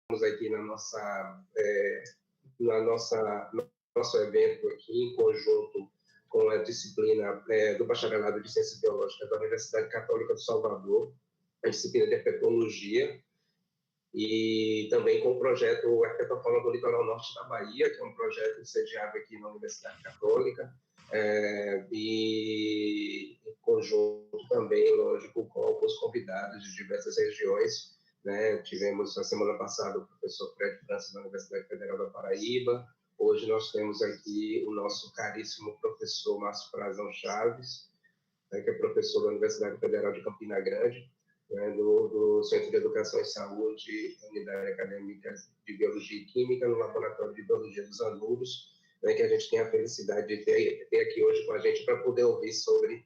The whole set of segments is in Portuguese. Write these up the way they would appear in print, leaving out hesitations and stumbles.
aqui nosso evento aqui, em conjunto com a disciplina do Bacharelado de Ciências Biológicas da Universidade Católica de Salvador, a disciplina de herpetologia, e também com o projeto Herpetofauna do Litoral Norte da Bahia, que é um projeto sediado aqui na Universidade Católica, e em conjunto também, lógico, com alguns convidados de diversas regiões, né? Tivemos, a semana passada, o professor Fred França, da Universidade Federal da Paraíba. Hoje nós temos aqui o nosso caríssimo professor Márcio Frazão Chaves, né, que é professor da Universidade Federal de Campina Grande, né, do Centro de Educação e Saúde, Unidade Acadêmica de Biologia e Química, no Laboratório de Biologia dos Anuros, né, que a gente tem a felicidade de ter aqui hoje com a gente para poder ouvir sobre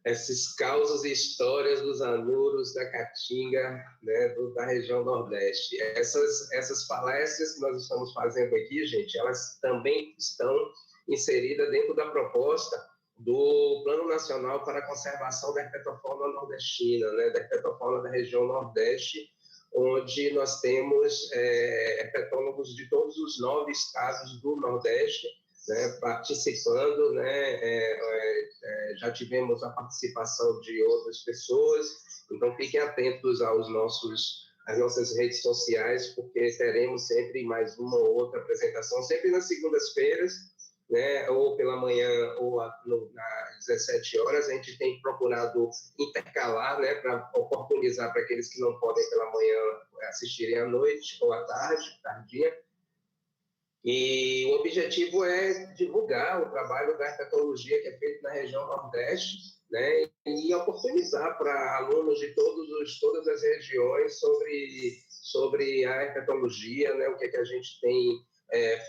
esses causos e histórias dos anuros da Caatinga, né, da região Nordeste. Essas palestras que nós estamos fazendo aqui, gente, elas também estão inseridas dentro da proposta do Plano Nacional para a Conservação da Herpetofauna Nordestina, né, da herpetofauna da região Nordeste, onde nós temos herpetólogos de todos os 9 estados do Nordeste, né, participando, né, já tivemos a participação de outras pessoas, então fiquem atentos às nossas redes sociais, porque teremos sempre mais uma ou outra apresentação, sempre nas segundas-feiras, né, ou pela manhã, ou às 17 horas, a gente tem procurado intercalar, né, para oportunizar para aqueles que não podem pela manhã assistirem à noite ou à tarde, tardia. E o objetivo é divulgar o trabalho da herpetologia que é feito na região Nordeste, né, e oportunizar para alunos de todas as regiões sobre a herpetologia, né, o que é que a gente tem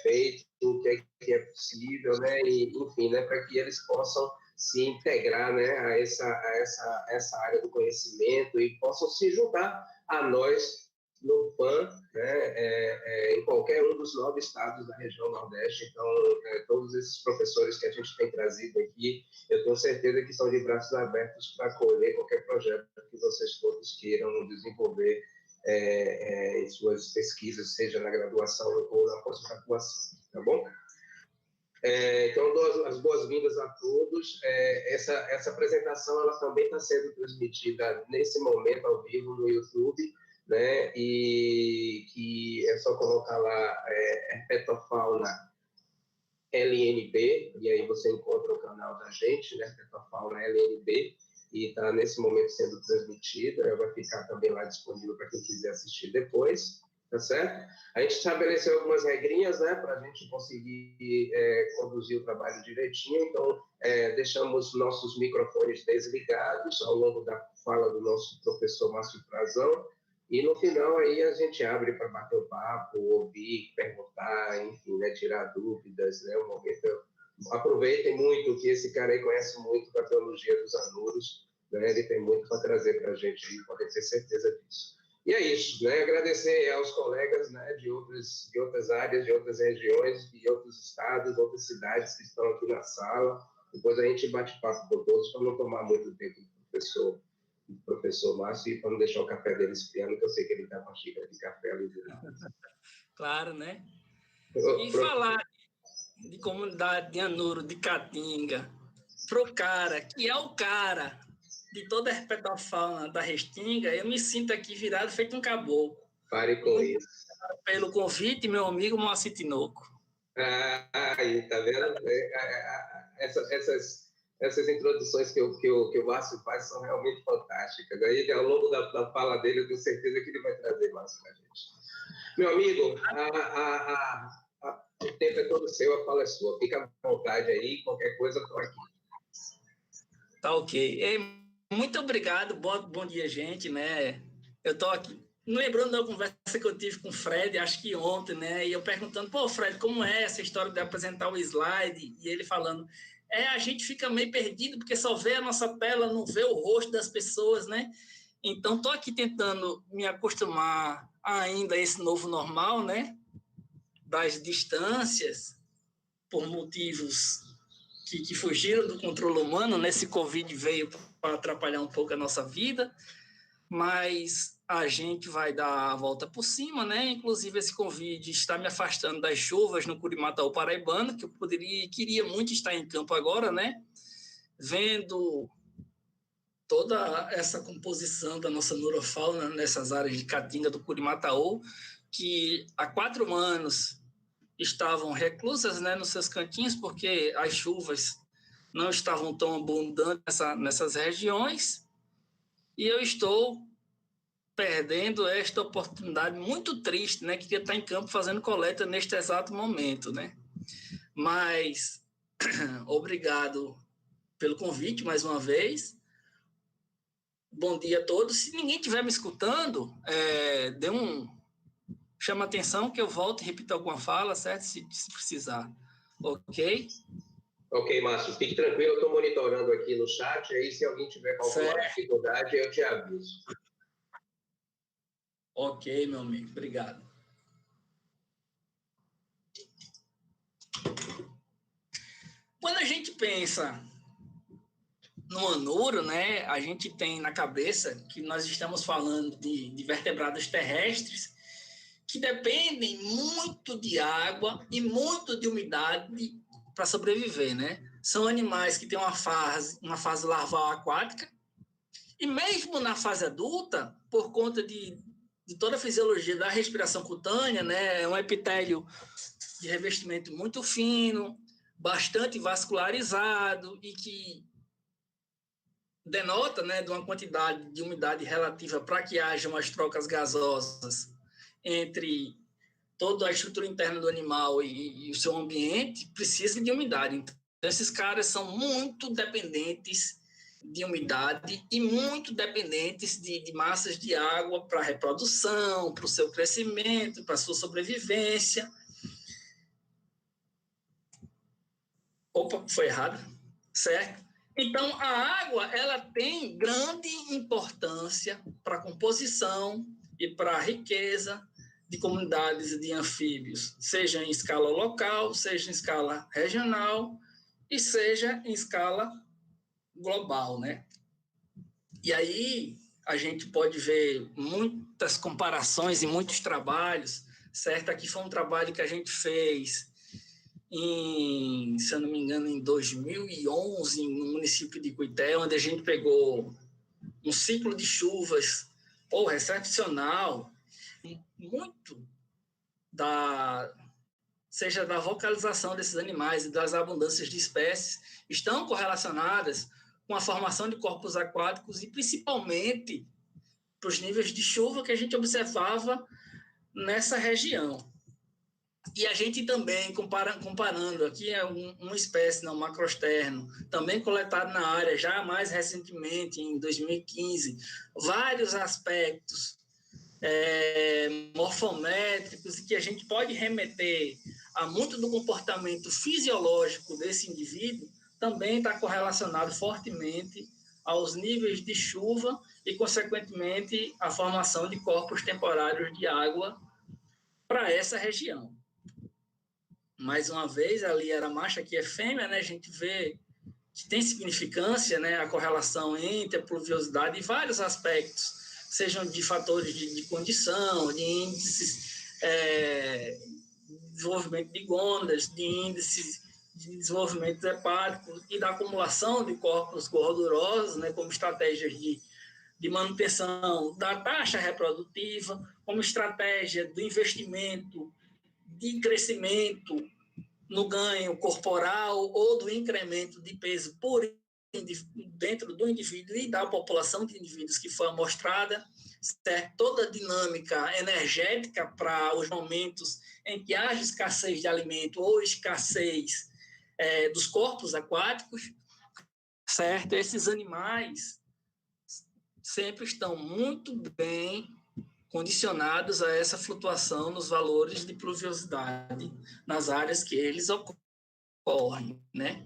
feito, o que é possível, né, e, enfim, né, para que eles possam se integrar, né, a essa área do conhecimento e possam se juntar a nós no PAN, né, em qualquer um dos 9 estados da região Nordeste. Então, todos esses professores que a gente tem trazido aqui, eu tenho certeza que estão de braços abertos para acolher qualquer projeto que vocês todos queiram desenvolver em suas pesquisas, seja na graduação ou na pós-graduação, tá bom? Então, dou as boas-vindas a todos. Essa apresentação ela também está sendo transmitida nesse momento ao vivo no YouTube, né, e que é só colocar lá Herpetofauna LNB, e aí você encontra o canal da gente, né, Herpetofauna LNB, e está nesse momento sendo transmitida, vai ficar também lá disponível para quem quiser assistir depois, tá certo? A gente estabeleceu algumas regrinhas, né, para a gente conseguir conduzir o trabalho direitinho, então deixamos nossos microfones desligados ao longo da fala do nosso professor Márcio Frazão, e no final aí a gente abre para bater o papo, ouvir, perguntar, enfim, né, tirar dúvidas, né, um momento. Aproveitem muito que esse cara aí conhece muito da teologia dos anuros, né, ele tem muito para trazer para a gente e podem ter certeza disso. E é isso, né, agradecer aos colegas, né, de outras áreas, de outras regiões, de outros estados, outras cidades que estão aqui na sala. Depois a gente bate papo com todos para não tomar muito tempo do professor Márcio, e para não deixar o café dele esfriando, que eu sei que ele está com a xícara de café ali. Claro, né? E falar de comunidade de Anuro, de Caatinga, pro cara, que é o cara de toda a herpetofauna da Restinga, eu me sinto aqui virado feito um caboclo. Pare com isso. Pelo convite, meu amigo Moacir Tinoco. Aí, tá vendo? Essas introduções que o Márcio faz são realmente fantásticas. Aí, ao longo da fala dele, eu tenho certeza que ele vai trazer mais para a gente. Meu amigo, o tempo é todo seu, a fala é sua. Fica à vontade aí, qualquer coisa, estou aqui. Tá ok. Muito obrigado, bom dia, gente, né? Eu estou aqui lembrando da conversa que eu tive com o Fred, acho que ontem, né? E eu perguntando, pô, Fred, como é essa história de apresentar o slide? E ele falando, a gente fica meio perdido porque só vê a nossa tela, não vê o rosto das pessoas, né? Então, estou aqui tentando me acostumar ainda a esse novo normal, né? Das distâncias, por motivos que fugiram do controle humano, né? Esse Covid veio para atrapalhar um pouco a nossa vida, mas a gente vai dar a volta por cima, né? Inclusive, esse convite está me afastando das chuvas no Curimataú paraibano, que eu queria muito estar em campo agora, né? Vendo toda essa composição da nossa neurofauna nessas áreas de Caatinga do Curimataú, que há 4 anos estavam reclusas, né, nos seus cantinhos, porque as chuvas não estavam tão abundantes nessas regiões, e eu estou perdendo esta oportunidade muito triste, né, que queria estar em campo fazendo coleta neste exato momento, né? Mas obrigado pelo convite mais uma vez. Bom dia a todos. Se ninguém estiver me escutando, chama atenção que eu volto e repito alguma fala, certo? Se precisar. Ok? Ok, Márcio, fique tranquilo, eu estou monitorando aqui no chat, aí se alguém tiver alguma dificuldade, eu te aviso. Ok, meu amigo, obrigado. Quando a gente pensa no anuro, né, a gente tem na cabeça que nós estamos falando de vertebrados terrestres que dependem muito de água e muito de umidade para sobreviver, né? São animais que têm uma fase larval aquática e mesmo na fase adulta, por conta de toda a fisiologia da respiração cutânea, né, é um epitélio de revestimento muito fino, bastante vascularizado e que denota, né, de uma quantidade de umidade relativa para que hajam as trocas gasosas entre toda a estrutura interna do animal e o seu ambiente, precisa de umidade. Então, esses caras são muito dependentes de umidade e muito dependentes de massas de água para a reprodução, para o seu crescimento, para a sua sobrevivência. Opa, foi errado, certo? Então, a água ela tem grande importância para a composição e para a riqueza de comunidades de anfíbios, seja em escala local, seja em escala regional e seja em escala global, né? E aí a gente pode ver muitas comparações e muitos trabalhos, certo? Aqui foi um trabalho que a gente fez se eu não me engano, em 2011, no município de Cuité, onde a gente pegou um ciclo de chuvas, excepcional, muito seja da vocalização desses animais e das abundâncias de espécies, estão correlacionadas com a formação de corpos aquáticos e principalmente para os níveis de chuva que a gente observava nessa região. E a gente também, comparando aqui, uma espécie, não, macrosterno, também coletado na área já mais recentemente, em 2015, vários aspectos morfométricos que a gente pode remeter a muito do comportamento fisiológico desse indivíduo, também está correlacionado fortemente aos níveis de chuva e, consequentemente, a formação de corpos temporários de água para essa região. Mais uma vez, ali era macho, aqui é fêmea, né? A gente vê que tem significância, né? A correlação entre a pluviosidade e vários aspectos, sejam de fatores de condição, de índices de desenvolvimento de gônadas, de índices de desenvolvimento hepático e da acumulação de corpos gordurosos, né? Como estratégias de manutenção da taxa reprodutiva, como estratégia do investimento de crescimento no ganho corporal ou do incremento de peso dentro do indivíduo e da população de indivíduos que foi amostrada, certo? Toda a dinâmica energética para os momentos em que haja escassez de alimento ou escassez dos corpos aquáticos, certo? Esses animais sempre estão muito bem condicionados a essa flutuação nos valores de pluviosidade nas áreas que eles ocorrem, né?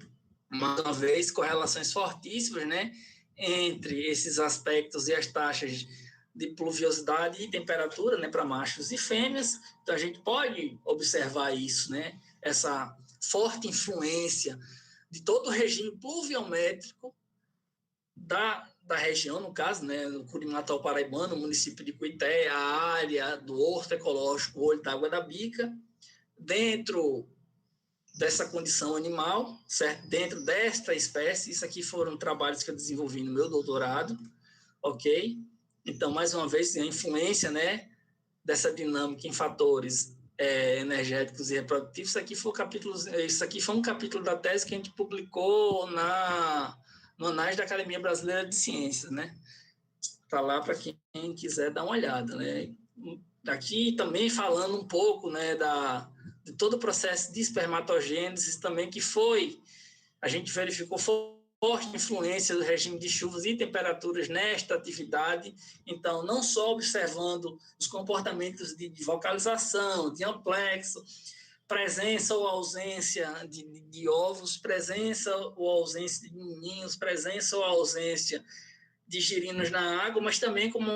Mais uma vez, correlações fortíssimas, né, entre esses aspectos e as taxas de pluviosidade e temperatura, né, para machos e fêmeas. Então, a gente pode observar isso, né, essa forte influência de todo o regime pluviométrico da região, no caso, né, do Curimatau paraibano, o município de Cuité, a área do Horto Ecológico Olho d'Água da Bica, dentro dessa condição animal, certo? Dentro desta espécie, isso aqui foram trabalhos que eu desenvolvi no meu doutorado, ok? Então, mais uma vez, a influência, né, dessa dinâmica em fatores energéticos e reprodutivos, isso aqui foi um capítulo da tese que a gente publicou no Anais da Academia Brasileira de Ciências, né? Está lá para quem quiser dar uma olhada, né? Aqui também falando um pouco, né, de todo o processo de espermatogênese também, que a gente verificou forte influência do regime de chuvas e temperaturas nesta atividade. Então, não só observando os comportamentos de vocalização, de amplexo, presença ou ausência de ovos, presença ou ausência de ninhos, presença ou ausência de girinos na água, mas também como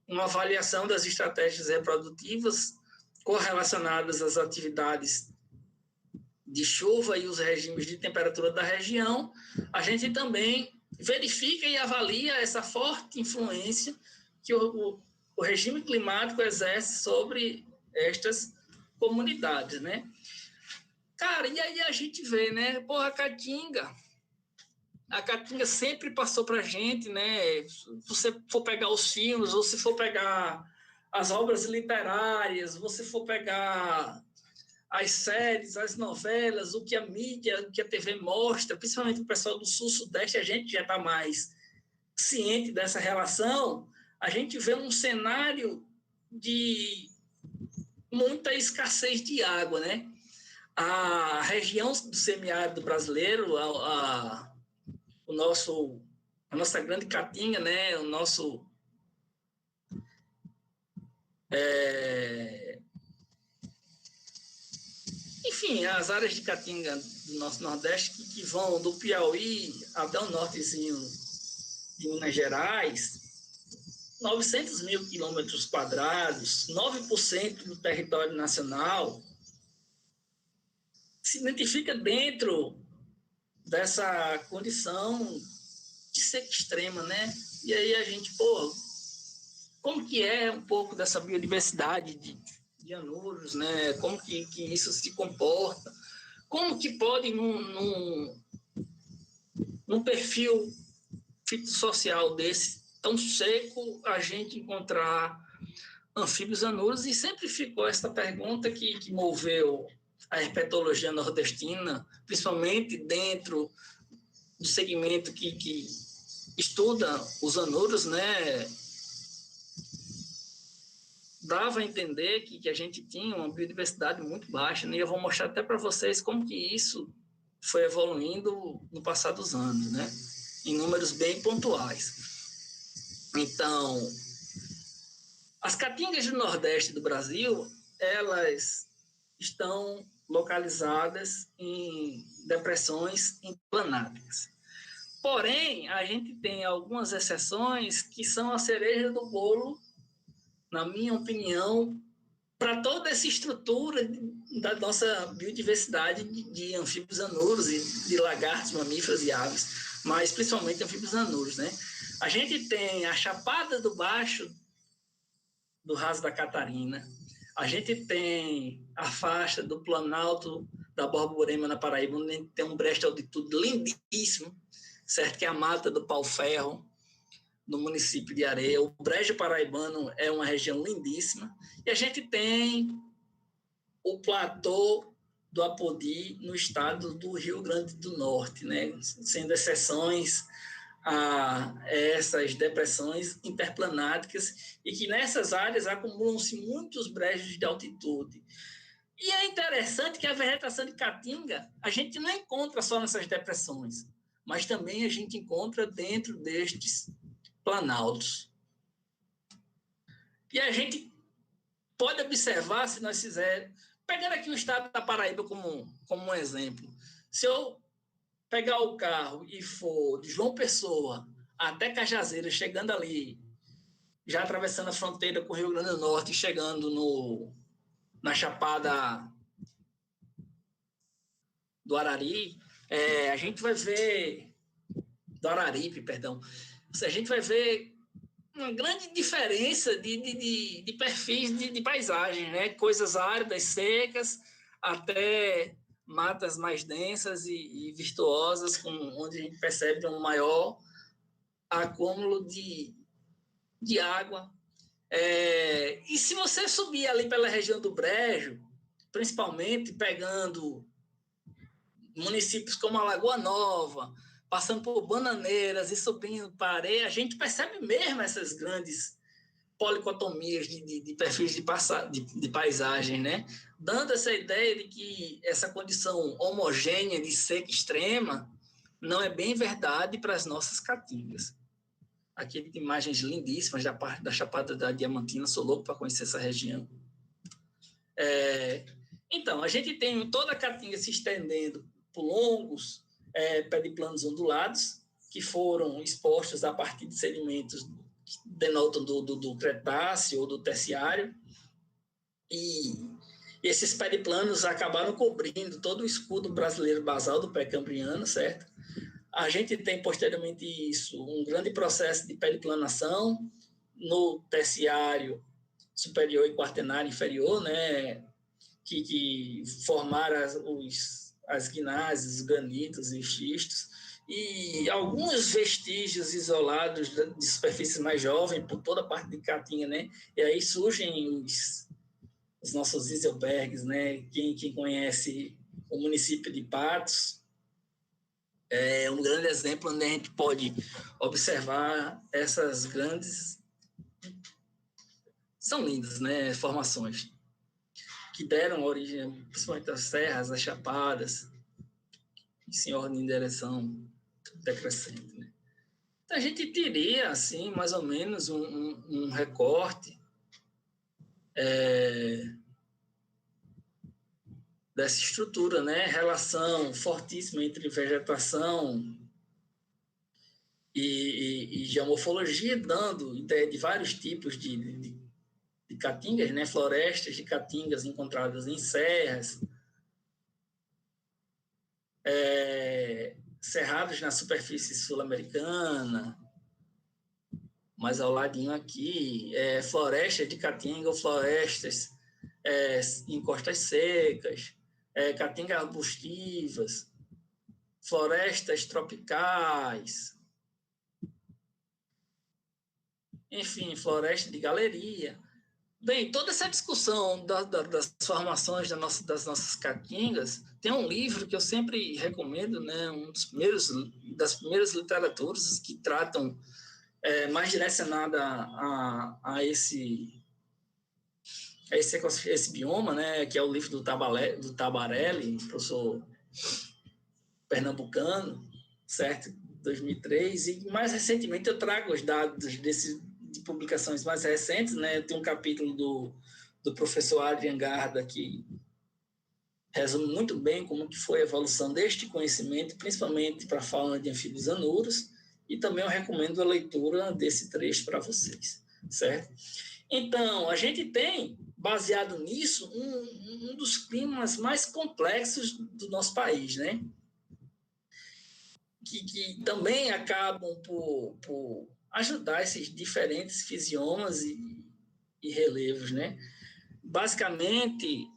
uma avaliação das estratégias reprodutivas correlacionadas às atividades de chuva e os regimes de temperatura da região. A gente também verifica e avalia essa forte influência que o regime climático exerce sobre estas comunidades, né? Cara, e aí a gente vê, né? Porra, a Caatinga sempre passou para a gente, né? Se você for pegar os filmes, ou se for pegar as obras literárias, você for pegar as séries, as novelas, o que a mídia, o que a TV mostra, principalmente o pessoal do Sul-Sudeste, a gente já está mais ciente dessa relação, a gente vê um cenário de muita escassez de água, né? A região do semiárido brasileiro, a nossa grande Caatinga, né? Enfim, as áreas de Caatinga do nosso Nordeste que vão do Piauí até o nortezinho de Minas Gerais, 900 mil quilômetros quadrados, 9% do território nacional, se identifica dentro dessa condição de seca extrema, né? E aí a gente, como que é um pouco dessa biodiversidade de anuros, né? Como que isso se comporta? Como que pode, num perfil fitossocial desse tão seco, a gente encontrar anfíbios anuros? E sempre ficou essa pergunta que moveu a herpetologia nordestina, principalmente dentro do segmento que estuda os anuros, né? Dava a entender que a gente tinha uma biodiversidade muito baixa, né? E eu vou mostrar até para vocês como que isso foi evoluindo no passar dos anos, né? Em números bem pontuais. Então, as caatingas do Nordeste do Brasil, elas estão localizadas em depressões inclináticas. Porém, a gente tem algumas exceções que são a cereja do bolo, na minha opinião, para toda essa estrutura da nossa biodiversidade de anfíbios anuros e de lagartos, mamíferos e aves, mas principalmente anfíbios anuros, né? A gente tem a Chapada do Baixo do Raso da Catarina, a gente tem a faixa do Planalto da Borborema, na Paraíba, onde tem um brejo de altitude lindíssimo, certo? Que é a Mata do Pau-Ferro, no município de Areia. O Brejo Paraibano é uma região lindíssima. E a gente tem o platô do Apodi, no estado do Rio Grande do Norte, né? Sendo exceções a essas depressões interplanáticas, e que nessas áreas acumulam-se muitos brejos de altitude. E é interessante que a vegetação de Caatinga a gente não encontra só nessas depressões, mas também a gente encontra dentro destes planaltos. E a gente pode observar, se nós fizermos, pegando aqui o estado da Paraíba como um exemplo, se eu pegar o carro e for de João Pessoa até Cajazeiras, chegando ali, já atravessando a fronteira com o Rio Grande do Norte, chegando na Chapada do Arari, a gente vai ver, do Araripe, perdão, A gente vai ver uma grande diferença de perfis de paisagem, né? Coisas áridas, secas, até matas mais densas e virtuosas, onde a gente percebe um maior acúmulo de água. E se você subir ali pela região do Brejo, principalmente pegando municípios como a Lagoa Nova, passando por Bananeiras e subindo para Areia, a gente percebe mesmo essas grandes policotomias de perfis de paisagem, né? Dando essa ideia de que essa condição homogênea de seca extrema não é bem verdade para as nossas caatingas. Aqui tem imagens lindíssimas da parte da Chapada da Diamantina, sou louco para conhecer essa região. Então, a gente tem toda a caatinga se estendendo por longos pediplanos ondulados, que foram expostos a partir de sedimentos que denotam do Cretáceo ou do Terciário, e esses pediplanos acabaram cobrindo todo o escudo brasileiro basal do pré-cambriano, certo? A gente tem, posteriormente isso, um grande processo de periplanação no Terciário superior e quaternário inferior, né, que formaram as guináceas, os granitos e os xistos, e alguns vestígios isolados de superfície mais jovem por toda a parte de Caatinga, né? E aí surgem os nossos Iselbergs, né? Quem conhece o município de Patos é um grande exemplo onde a gente pode observar essas grandes, são lindas, né? Formações que deram origem, principalmente às serras, às chapadas, em ordem de direção decrescente, né? Então, a gente teria, assim, mais ou menos um recorte dessa estrutura, né? Relação fortíssima entre vegetação e geomorfologia, dando ideia de vários tipos de caatingas, né? Florestas de caatingas encontradas em serras, cerrados na superfície sul-americana, mais ao ladinho aqui, florestas de caatinga ou florestas em costas secas, caatingas arbustivas, florestas tropicais, enfim, floresta de galeria. Bem, toda essa discussão das formações das nossas caatingas, tem um livro que eu sempre recomendo, né, das primeiras literaturas que tratam mais direcionada a esse bioma, né, que é o livro do Tabarelli, professor pernambucano, certo? 2003, e mais recentemente eu trago os dados de publicações mais recentes, né? Tem um capítulo do professor Adrian Garda que resume muito bem como que foi a evolução deste conhecimento, principalmente para a fauna de anfíbios anuros, e também eu recomendo a leitura desse trecho para vocês, certo? Então, a gente tem, baseado nisso, um dos climas mais complexos do nosso país, né? Que também acabam por ajudar esses diferentes fisiomas e relevos, né? Basicamente,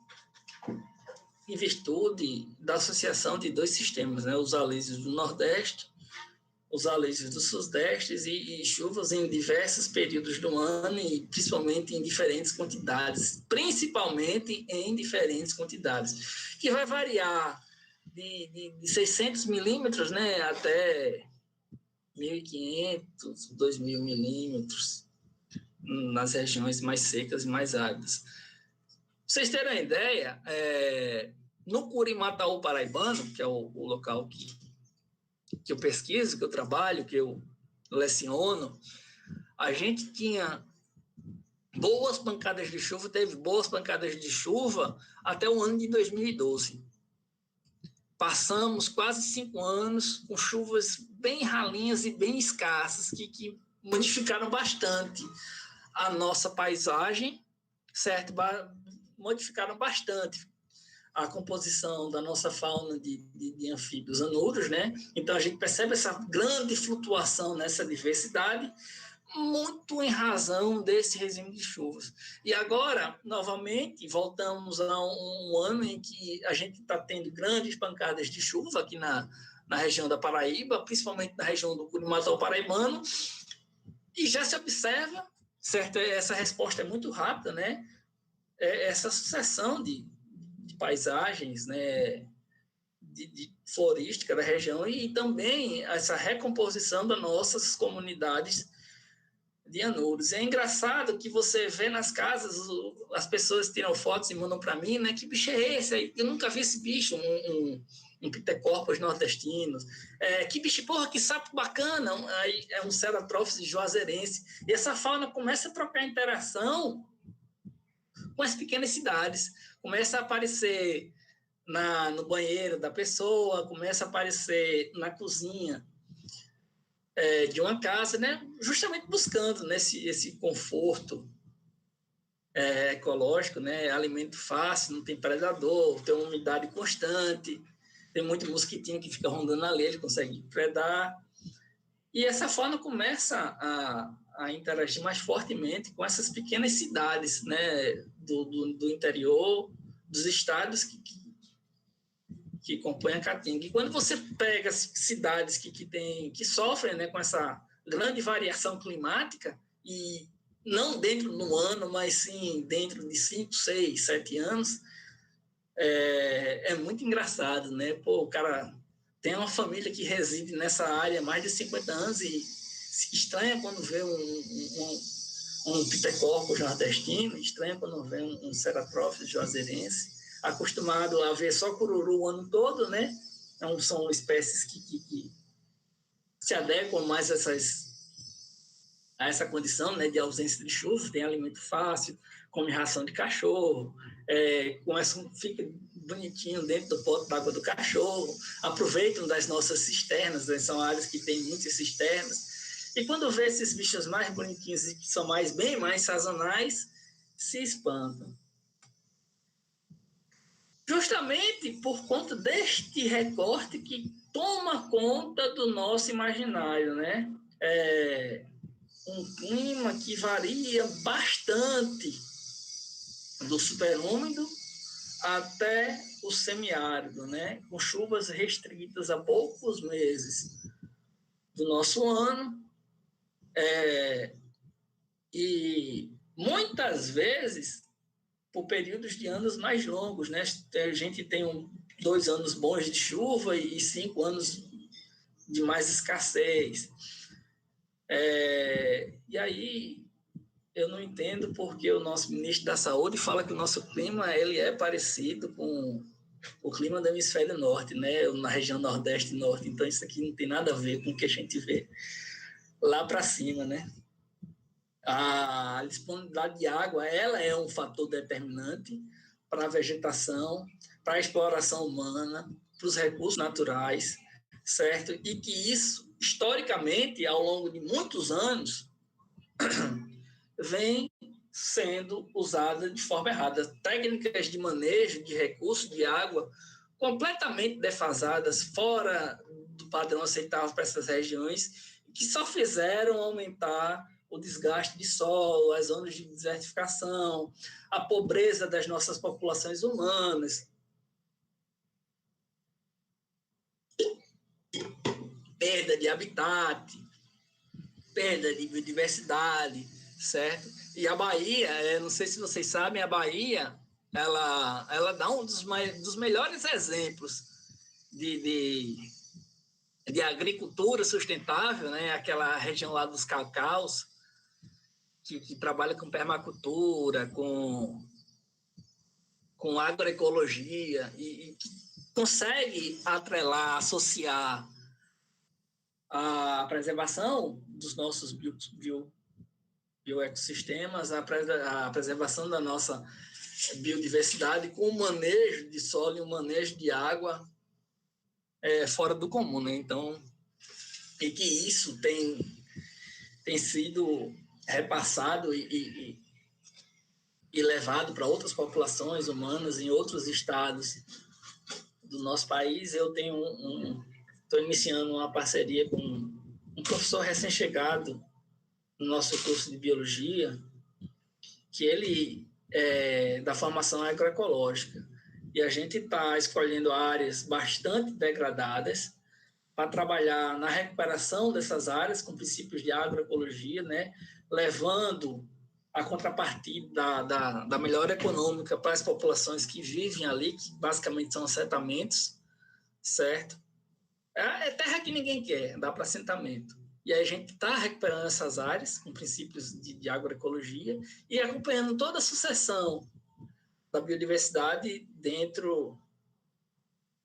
em virtude da associação de dois sistemas, né? Os alísios do Nordeste, os alísios do Sudeste e chuvas em diversos períodos do ano e principalmente em diferentes quantidades, principalmente em diferentes quantidades, que vai variar de 600 milímetros, né, até 1.500, 2.000 milímetros nas regiões mais secas e mais áridas. Pra vocês terem uma ideia, no Curimataú paraibano, que é o local que eu pesquiso, que eu trabalho, que eu leciono, a gente tinha boas pancadas de chuva, teve boas pancadas de chuva até o ano de 2012. Passamos quase 5 anos com chuvas bem ralinhas e bem escassas, que modificaram bastante a nossa paisagem, certo? Modificaram bastante. a composição da nossa fauna de anfíbios anuros, né? Então, a gente percebe essa grande flutuação nessa diversidade, muito em razão desse regime de chuvas. E agora, novamente, voltamos a um ano em que a gente está tendo grandes pancadas de chuva aqui na região da Paraíba, principalmente na região do Curimatau paraibano, e já se observa, certo? Essa resposta é muito rápida, né? Essa sucessão de paisagens, né? de florística da região e também essa recomposição das nossas comunidades de anuros. É engraçado que você vê nas casas, as pessoas tiram fotos e mandam para mim, né? Que bicho é esse? Eu nunca vi esse bicho, um Ptecorpus nordestinos. Que bicho, porra, que sapo bacana. Aí é um Ceratópsis juazeirense. E essa fauna começa a trocar interação com as pequenas cidades. Começa a aparecer no banheiro da pessoa, começa a aparecer na cozinha de uma casa, né? Justamente buscando, né, esse conforto ecológico, né? Alimento fácil, não tem predador, tem uma umidade constante, tem muito mosquitinho que fica rondando ali, ele consegue predar. E essa fauna começa a interagir mais fortemente com essas pequenas cidades, né? do interior, dos estados que compõem a Caatinga. E quando você pega as cidades que sofrem, né, com essa grande variação climática, e não dentro de um ano, mas sim dentro de 5, 6, 7 anos, é muito engraçado, né? Pô, o cara tem uma família que reside nessa área há mais de 50 anos e se estranha quando vê um Ptecorpus nordestino, estranha quando vê um Ceratópsis juazeirense, acostumado a ver só cururu o ano todo, né? Então, são espécies que se adequam mais a essa condição, né, de ausência de chuva, tem alimento fácil, come ração de cachorro, fica bonitinho dentro do pote d'água do cachorro, aproveitam das nossas cisternas, né, são áreas que tem muitas cisternas, e quando vê esses bichos mais bonitinhos e que são bem mais sazonais, se espantam. Justamente por conta deste recorte que toma conta do nosso imaginário, né? Um clima que varia bastante do superúmido até o semiárido, né? Com chuvas restritas a poucos meses do nosso ano, e muitas vezes por períodos de anos mais longos, né? A gente tem 2 anos bons de chuva e 5 anos de mais escassez. E aí eu não entendo porque o nosso ministro da Saúde fala que o nosso clima ele é parecido com o clima do hemisfério norte, né? Na região nordeste e norte. Então isso aqui não tem nada a ver com o que a gente vê lá para cima, né? A disponibilidade de água, ela é um fator determinante para a vegetação, para a exploração humana, para os recursos naturais, certo? E que isso, historicamente, ao longo de muitos anos, vem sendo usada de forma errada. Técnicas de manejo de recursos de água completamente defasadas, fora do padrão aceitável para essas regiões, que só fizeram aumentar o desgaste de solo, as zonas de desertificação, a pobreza das nossas populações humanas, perda de habitat, perda de biodiversidade, certo? E a Bahia, não sei se vocês sabem, a Bahia, ela dá um dos melhores exemplos de agricultura sustentável, né? Aquela região lá dos caucaus, que trabalha com permacultura, com agroecologia, e que consegue atrelar, associar a preservação dos nossos bioecossistemas, a preservação da nossa biodiversidade com o manejo de solo e o manejo de água fora do comum, né? Então, e que isso tem sido repassado e e levado para outras populações humanas em outros estados do nosso país. Eu estou iniciando uma parceria com um professor recém-chegado no nosso curso de biologia, que ele é da formação agroecológica, e a gente está escolhendo áreas bastante degradadas para trabalhar na recuperação dessas áreas com princípios de agroecologia, né, levando a contrapartida da melhora econômica para as populações que vivem ali, que basicamente são assentamentos, certo? É terra que ninguém quer, dá para assentamento. E aí a gente está recuperando essas áreas com princípios de agroecologia e acompanhando toda a sucessão da biodiversidade dentro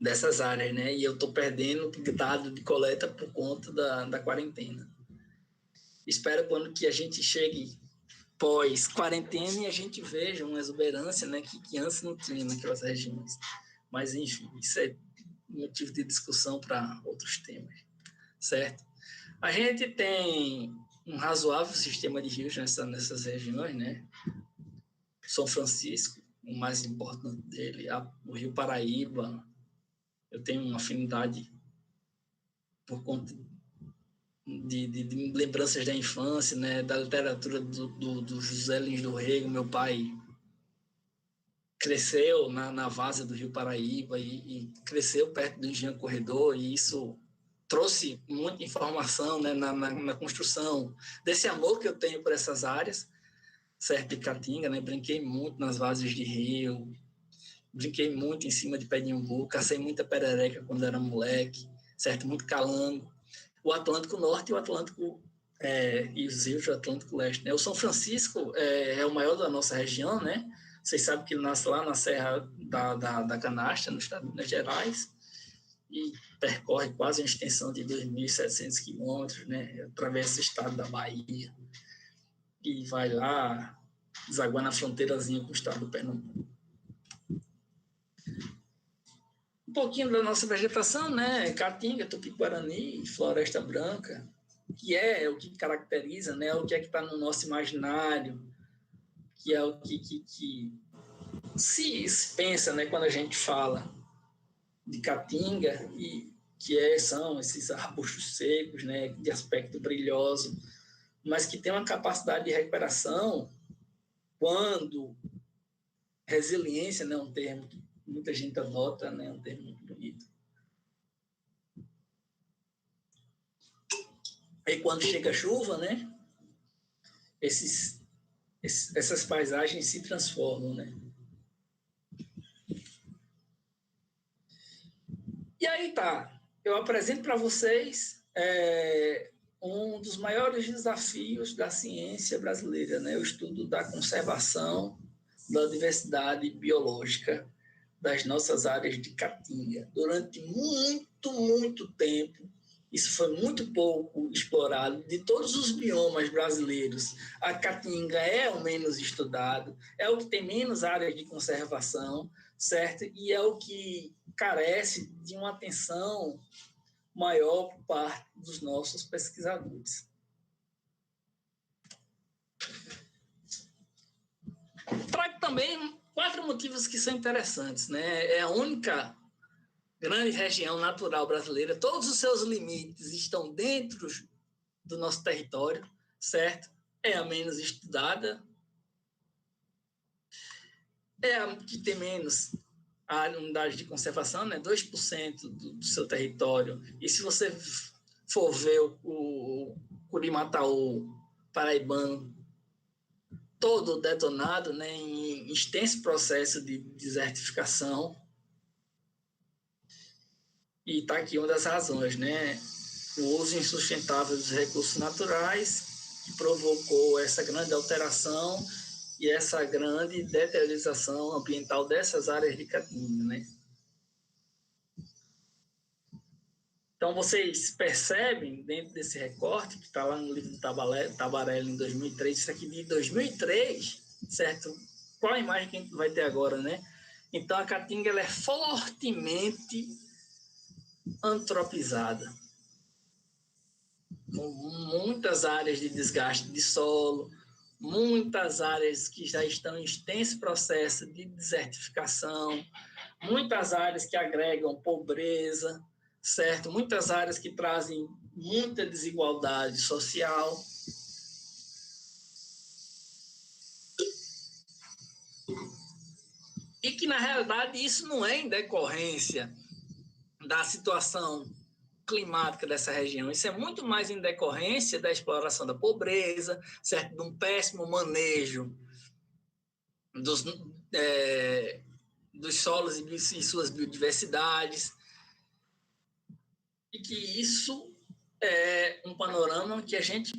dessas áreas, né? E eu estou perdendo dado de coleta por conta da quarentena. Espero quando que a gente chegue pós-quarentena e a gente veja uma exuberância, né, que antes não tinha naquelas regiões. Mas, enfim, isso é motivo de discussão para outros temas, certo? A gente tem um razoável sistema de rios nessas regiões, né? São Francisco, o mais importante dele, o Rio Paraíba. Eu tenho uma afinidade por conta de lembranças da infância, né, da literatura do José Lins do Rego. Meu pai cresceu na várzea do Rio Paraíba e cresceu perto do Engenho Corredor, e isso trouxe muita informação, né, na construção desse amor que eu tenho por essas áreas, certo, de Caatinga, né? Brinquei muito nas várzeas de rio, brinquei muito em cima de pé de umbu, cacei muita perereca quando era moleque, certo, muito calango. O Atlântico Norte e o Atlântico e os rios do Atlântico Leste, né? O São Francisco é o maior da nossa região, né? Vocês sabem que ele nasce lá na Serra da Canastra, no estado de Minas Gerais, e percorre quase uma extensão de 2.700 quilômetros, né? Atravessa o estado da Bahia e vai lá desaguar na fronteirazinha com o estado do Pernambuco. Um pouquinho da nossa vegetação, né? Caatinga, Tupi-Guarani, Floresta Branca, que é o que caracteriza, né? O que é que está no nosso imaginário, que é o que se pensa, né? Quando a gente fala de Caatinga, e que são esses arbustos secos, né? De aspecto brilhoso, mas que tem uma capacidade de recuperação quando resiliência, né? Um termo que muita gente adota, né? Um termo muito bonito. Aí quando chega a chuva, né? Essas paisagens se transformam, né? E aí tá, eu apresento para vocês um dos maiores desafios da ciência brasileira, né? O estudo da conservação da diversidade biológica das nossas áreas de Caatinga. Durante muito tempo, isso foi muito pouco explorado. De todos os biomas brasileiros, a Caatinga é o menos estudado, é o que tem menos áreas de conservação, certo? E é o que carece de uma atenção maior por parte dos nossos pesquisadores. Trago também 4 motivos que são interessantes, né? É a única grande região natural brasileira, todos os seus limites estão dentro do nosso território, certo? É a menos estudada, é a que tem menos a unidade de conservação, né? 2% do seu território. E se você for ver o Curimataú paraibano todo detonado, né, em extenso processo de desertificação. E está aqui uma das razões, né? O uso insustentável dos recursos naturais, que provocou essa grande alteração e essa grande deteriorização ambiental dessas áreas de Caatinga, né? Então, vocês percebem, dentro desse recorte, que está lá no livro do Tabarelli, em 2003, isso aqui de 2003, certo? Qual a imagem que a gente vai ter agora, né? Então, a Caatinga ela é fortemente antropizada, com muitas áreas de desgaste de solo, muitas áreas que já estão em extenso processo de desertificação, muitas áreas que agregam pobreza, certo? Muitas áreas que trazem muita desigualdade social. E que, na realidade, isso não é em decorrência da situação climática dessa região. Isso é muito mais em decorrência da exploração da pobreza, certo? De um péssimo manejo dos solos e suas biodiversidades. E que isso é um panorama que a gente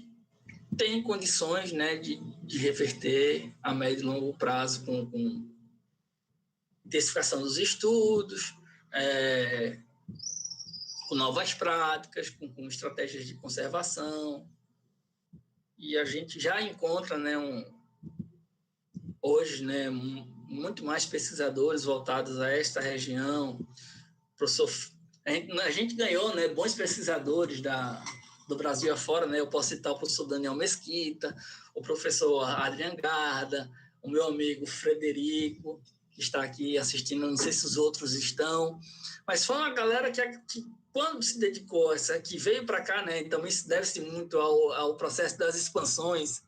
tem condições, né, de reverter a médio e longo prazo com intensificação dos estudos, com novas práticas, com estratégias de conservação. E a gente já encontra, né, hoje, né, muito mais pesquisadores voltados a esta região. A gente ganhou, né, bons pesquisadores do Brasil afora, né? Eu posso citar o professor Daniel Mesquita, o professor Adrian Garda, o meu amigo Frederico, que está aqui assistindo, não sei se os outros estão, mas foi uma galera que quando se dedicou, que veio para cá, né? Então isso deve-se muito ao processo das expansões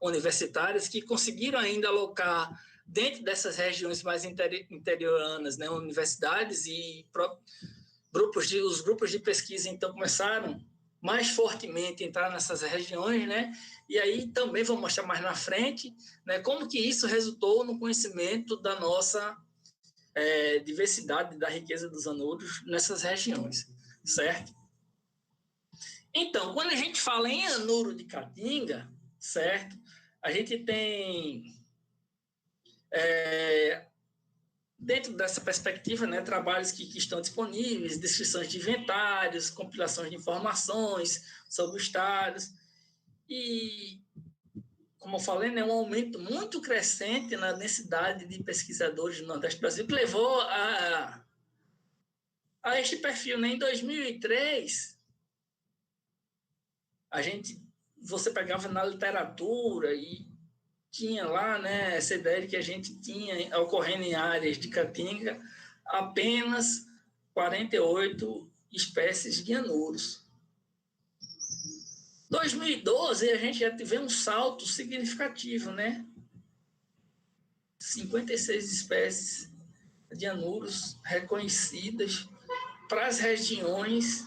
universitárias, que conseguiram ainda alocar dentro dessas regiões mais interioranas, né, universidades e os grupos de pesquisa, então, começaram mais fortemente a entrar nessas regiões, né? E aí também vou mostrar mais na frente, né, como que isso resultou no conhecimento da nossa diversidade, da riqueza dos anuros nessas regiões, certo? Então, quando a gente fala em anuro de Caatinga, certo? A gente tem, dentro dessa perspectiva, né, trabalhos que estão disponíveis, descrições de inventários, compilações de informações sobre os estados, e, como eu falei, né, um aumento muito crescente na densidade de pesquisadores no Nordeste do Brasil, que levou a este perfil, né? Em 2003, você pegava na literatura e tinha lá, né, essa ideia de que a gente tinha, ocorrendo em áreas de Caatinga, apenas 48 espécies de anuros. Em 2012, a gente já teve um salto significativo, né? 56 espécies de anuros reconhecidas para as regiões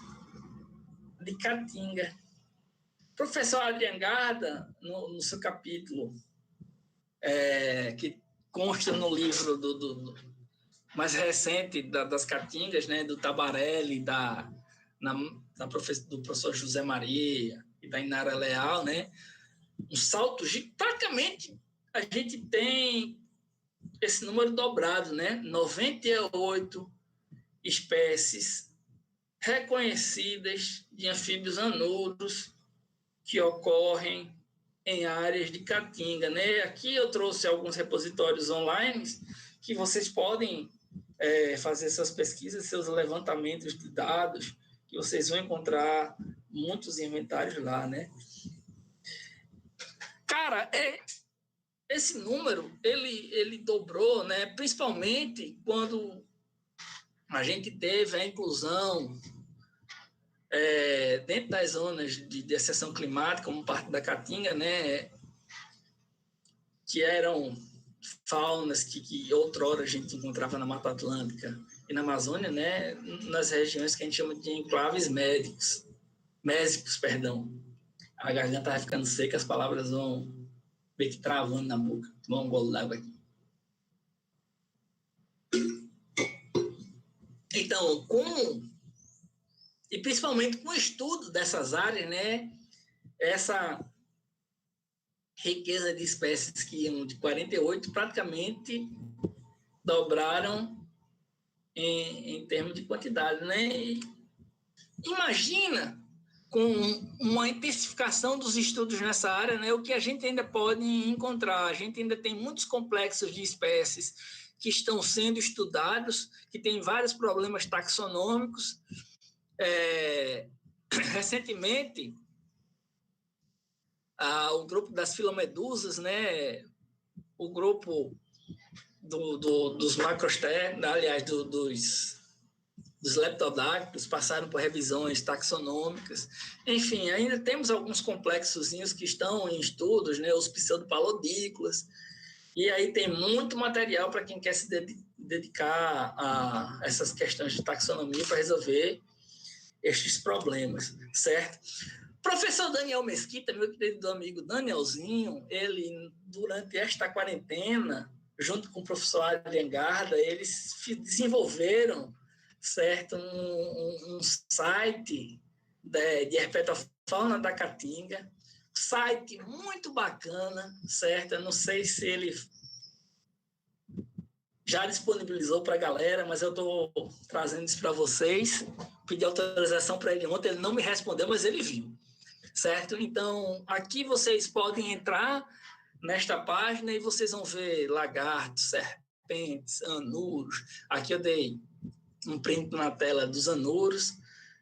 de Caatinga. O professor Adrian Garda, no seu capítulo, que consta no livro do mais recente das Caatingas, né, do Tabarelli, do professor José Maria e da Inara Leal, né, um salto praticamente a gente tem esse número dobrado, né, 98 espécies reconhecidas de anfíbios anuros que ocorrem em áreas de Caatinga, né? Aqui eu trouxe alguns repositórios online que vocês podem fazer suas pesquisas, seus levantamentos de dados, que vocês vão encontrar muitos inventários lá, né? Cara, esse número, ele dobrou, né? Principalmente quando a gente teve a inclusão dentro das zonas de exceção climática, como parte da Caatinga, né, que eram faunas que outrora a gente encontrava na Mata Atlântica e na Amazônia, né, nas regiões que a gente chama de enclaves mésicos, perdão. A garganta vai ficando seca, as palavras vão meio que travando na boca. Tomar um golo d'água aqui. Então, e principalmente com o estudo dessas áreas, né, essa riqueza de espécies que iam de 48 praticamente dobraram em termos de quantidade, né? E imagina, com uma intensificação dos estudos nessa área, né, o que a gente ainda pode encontrar. A gente ainda tem muitos complexos de espécies que estão sendo estudados, que têm vários problemas taxonômicos. Recentemente, o grupo das filomedusas, né? O grupo dos macrostérodos, aliás, dos leptodáctilos, passaram por revisões taxonômicas. Enfim, ainda temos alguns complexozinhos que estão em estudos, né? Os pseudopalodícolas. E aí tem muito material para quem quer se dedicar a essas questões de taxonomia para resolver estes problemas, certo? Professor Daniel Mesquita, meu querido amigo Danielzinho, ele, durante esta quarentena, junto com o professor Adrian Garda, eles desenvolveram, certo, um site de herpetofauna da Caatinga, site muito bacana, certo? Eu não sei se ele já disponibilizou para a galera, mas eu estou trazendo isso para vocês. Pedi autorização para ele ontem, ele não me respondeu, mas ele viu, certo? Então, aqui vocês podem entrar nesta página e vocês vão ver lagartos, serpentes, anuros. Aqui eu dei um print na tela dos anuros,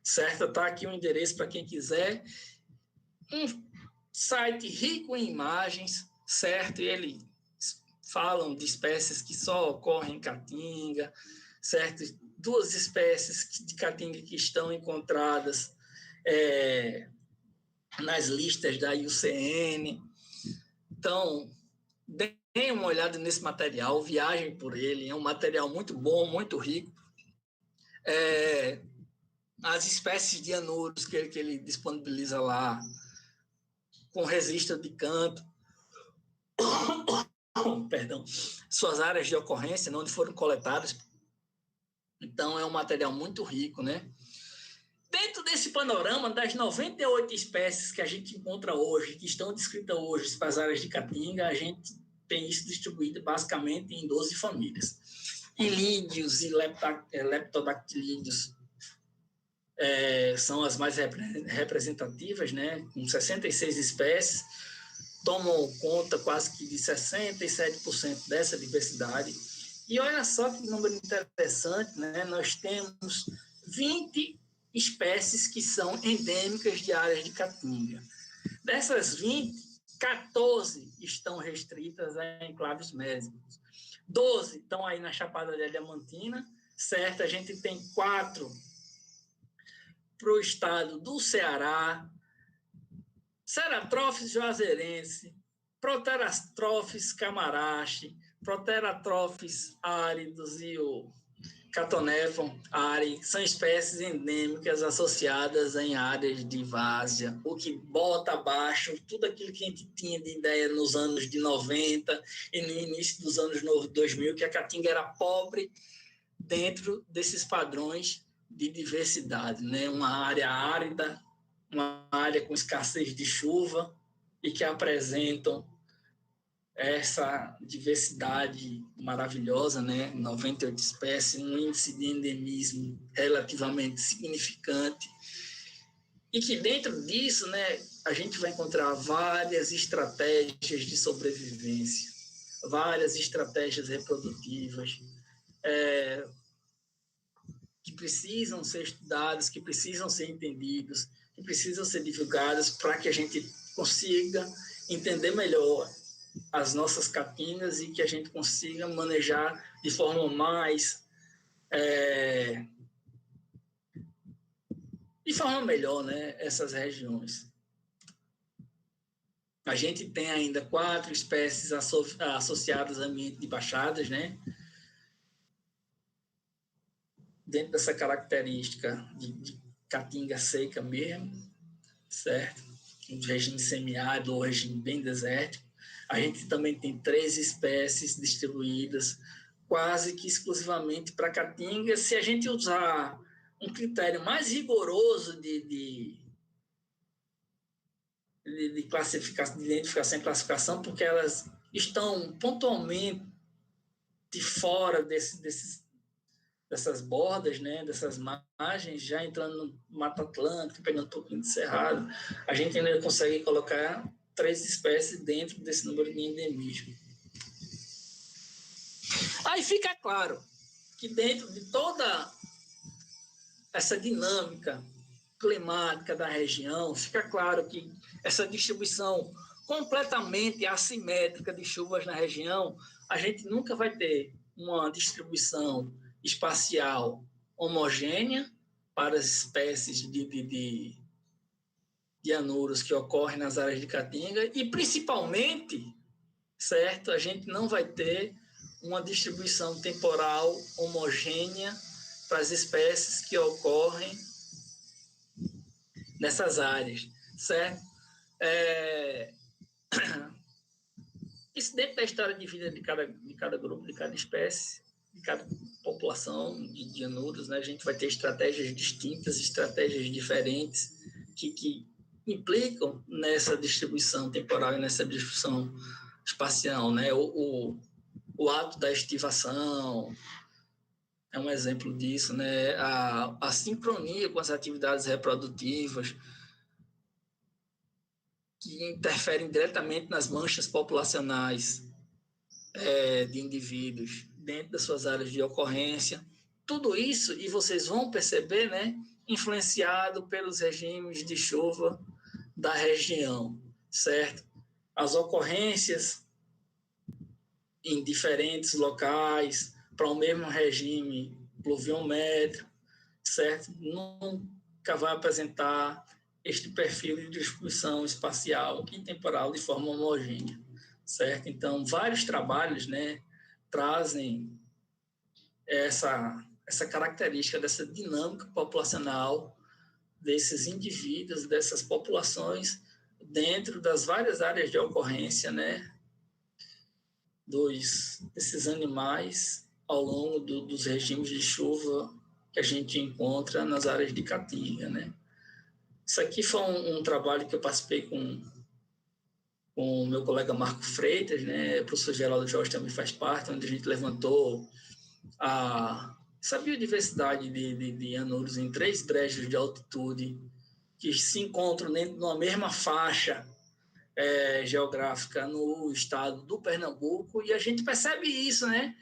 certo? Está aqui o endereço para quem quiser. Um site rico em imagens, certo? E eles falam de espécies que só ocorrem em Caatinga, certo? 2 espécies de Caatinga que estão encontradas nas listas da IUCN. Então, deem uma olhada nesse material, viajem por ele, é um material muito bom, muito rico. As espécies de anuros que ele disponibiliza lá, com registro de canto, perdão, suas áreas de ocorrência, onde foram coletadas. Então, é um material muito rico, né? Dentro desse panorama, das 98 espécies que a gente encontra hoje, que estão descritas hoje para as áreas de Caatinga, a gente tem isso distribuído basicamente em 12 famílias. Ilídeos e leptodactilídeos são as mais representativas, né? Com 66 espécies, tomam conta quase que de 67% dessa diversidade. E olha só que número interessante, né? Nós temos 20 espécies que são endêmicas de áreas de Caatinga. Dessas 20, 14 estão restritas a enclaves mésicos. 12 estão aí na Chapada Diamantina, certo? A gente tem 4 para o estado do Ceará, Ceratrophis juazeirense, Proteratrophis camarache, Proteratrophis áridos e o Catonéfon ari, são espécies endêmicas associadas em áreas de várzea, o que bota abaixo tudo aquilo que a gente tinha de ideia nos anos de 90 e no início dos anos 2000, que a Caatinga era pobre dentro desses padrões de diversidade, né? Uma área árida, uma área com escassez de chuva e que apresentam essa diversidade maravilhosa, né? 98 espécies, um índice de endemismo relativamente significante e que dentro disso, né, a gente vai encontrar várias estratégias de sobrevivência, várias estratégias reprodutivas, que precisam ser estudadas, que precisam ser entendidas, que precisam ser divulgadas para que a gente consiga entender melhor as nossas caatingas e que a gente consiga manejar de forma mais de forma melhor, né, essas regiões. A gente tem ainda 4 espécies associadas a ambiente de baixadas, né, dentro dessa característica de caatinga seca mesmo, certo? Um regime semiárido ou regime bem desértico. A gente também tem 3 espécies distribuídas quase que exclusivamente para caatinga. Se a gente usar um critério mais rigoroso de classificação, de identificação e classificação, porque elas estão pontualmente fora dessas bordas, né, dessas margens, já entrando no Mata Atlântica, pegando um pouquinho de cerrado, a gente ainda consegue colocar 3 espécies dentro desse número de endemismo. Aí fica claro que dentro de toda essa dinâmica climática da região, fica claro que essa distribuição completamente assimétrica de chuvas na região, a gente nunca vai ter uma distribuição espacial homogênea para as espécies de anuros que ocorrem nas áreas de caatinga e, principalmente, certo, a gente não vai ter uma distribuição temporal homogênea para as espécies que ocorrem nessas áreas, certo? Isso dentro da história de vida de cada grupo, de cada espécie, de cada população de anuros, né? A gente vai ter estratégias distintas, estratégias diferentes que implicam nessa distribuição temporal e nessa distribuição espacial, né? O ato da estivação é um exemplo disso, né? A sincronia com as atividades reprodutivas que interferem diretamente nas manchas populacionais de indivíduos dentro das suas áreas de ocorrência. Tudo isso, e vocês vão perceber, né? Influenciado pelos regimes de chuva da região, certo? As ocorrências em diferentes locais para o mesmo regime pluviométrico, certo? Nunca vai apresentar este perfil de distribuição espacial e temporal de forma homogênea, certo? Então, vários trabalhos, né, trazem essa característica dessa dinâmica populacional desses indivíduos, dessas populações dentro das várias áreas de ocorrência, né, desses animais ao longo dos regimes de chuva que a gente encontra nas áreas de caatinga, né? Isso aqui foi um trabalho que eu participei com o meu colega Marco Freitas, né? O professor Geraldo Jorge também faz parte, onde a gente levantou essa biodiversidade de anuros em 3 brejos de altitude que se encontram dentro de uma mesma faixa geográfica no estado do Pernambuco, e a gente percebe isso, né?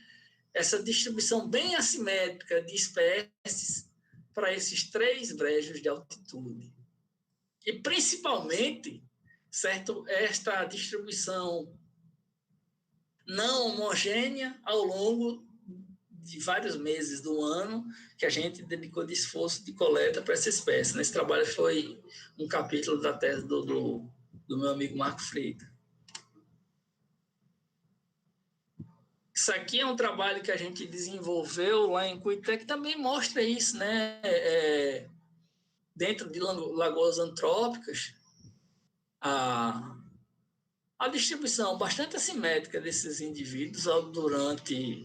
Essa distribuição bem assimétrica de espécies para esses 3 brejos de altitude. E, principalmente, certo, esta distribuição não homogênea ao longo de vários meses do ano que a gente dedicou de esforço de coleta para essa espécie. Esse trabalho foi um capítulo da tese do meu amigo Marco Freitas. Isso aqui é um trabalho que a gente desenvolveu lá em Cuité, que também mostra isso, né? Dentro de lagoas antrópicas, a distribuição bastante assimétrica desses indivíduos durante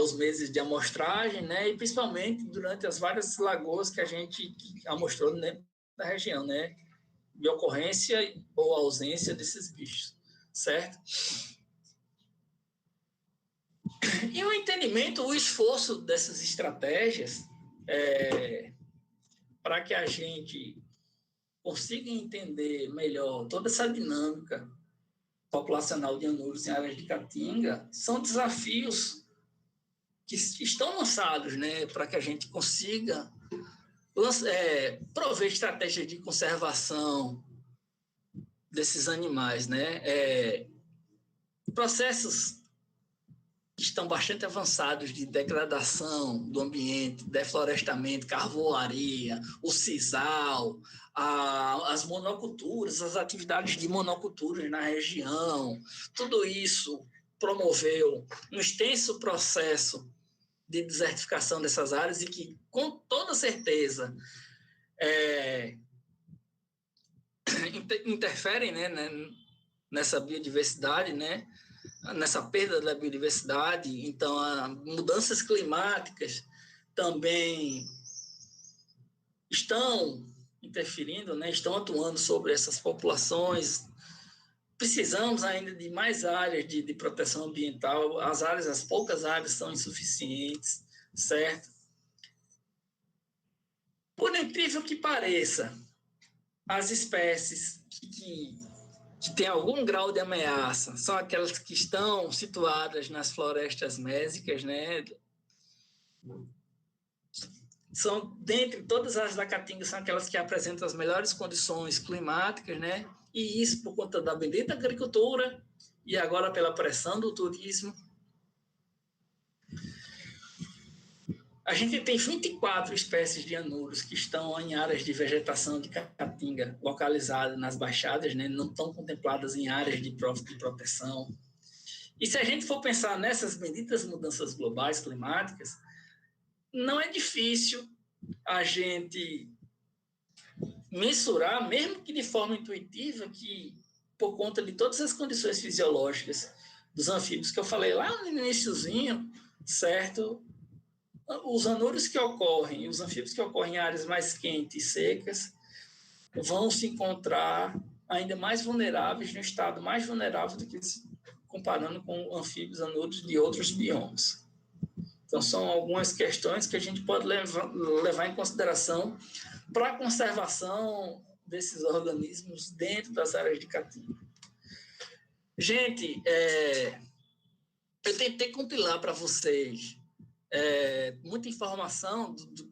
os meses de amostragem, né? E principalmente durante as várias lagoas que a gente amostrou dentro da região, né? De ocorrência ou ausência desses bichos, certo? E o entendimento, o esforço dessas estratégias para que a gente consiga entender melhor toda essa dinâmica populacional de anuros em áreas de caatinga são desafios que estão lançados, né, para que a gente consiga prover estratégias de conservação desses animais, né? Processos que estão bastante avançados de degradação do ambiente, deflorestamento, carvoaria, o sisal, as monoculturas, as atividades de monoculturas na região, tudo isso promoveu um extenso processo de desertificação dessas áreas e que, com toda certeza, interferem, né, nessa biodiversidade, né, nessa perda da biodiversidade. Então, as mudanças climáticas também estão interferindo, né, estão atuando sobre essas populações. Precisamos ainda de mais áreas de proteção ambiental. As poucas áreas são insuficientes, certo? Por incrível que pareça, as espécies que têm algum grau de ameaça são aquelas que estão situadas nas florestas mésicas, né? são, dentre todas as da Caatinga, são aquelas que apresentam as melhores condições climáticas, né? E isso por conta da bendita agricultura e agora pela pressão do turismo. A gente tem 24 espécies de anuros que estão em áreas de vegetação de Caatinga, localizadas nas baixadas, né? Não estão contempladas em áreas de proteção. E se a gente for pensar nessas benditas mudanças globais climáticas, não é difícil a gente mensurar, mesmo que de forma intuitiva, que por conta de todas as condições fisiológicas dos anfíbios que eu falei lá no iniciozinho, certo? Os anuros que ocorrem, os anfíbios que ocorrem em áreas mais quentes e secas, vão se encontrar ainda mais vulneráveis, no estado mais vulnerável do que comparando com anfíbios anuros de outros biomas. Então, são algumas questões que a gente pode levar em consideração para a conservação desses organismos dentro das áreas de Caatinga. Gente, eu tentei compilar para vocês muita informação do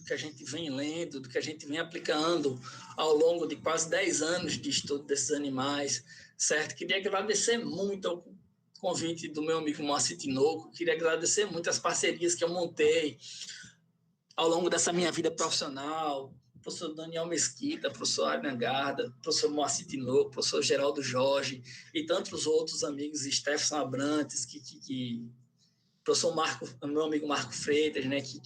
que a gente vem lendo, do que a gente vem aplicando ao longo de quase 10 anos de estudo desses animais, certo? Queria agradecer muito ao convite do meu amigo Moacir Tinoco, queria agradecer muito as parcerias que eu montei ao longo dessa minha vida profissional, professor Daniel Mesquita, professor Arna Garda, professor Moacir Tinoco, professor Geraldo Jorge e tantos outros amigos, Stefan Abrantes, professor meu amigo Marco Freitas, né, que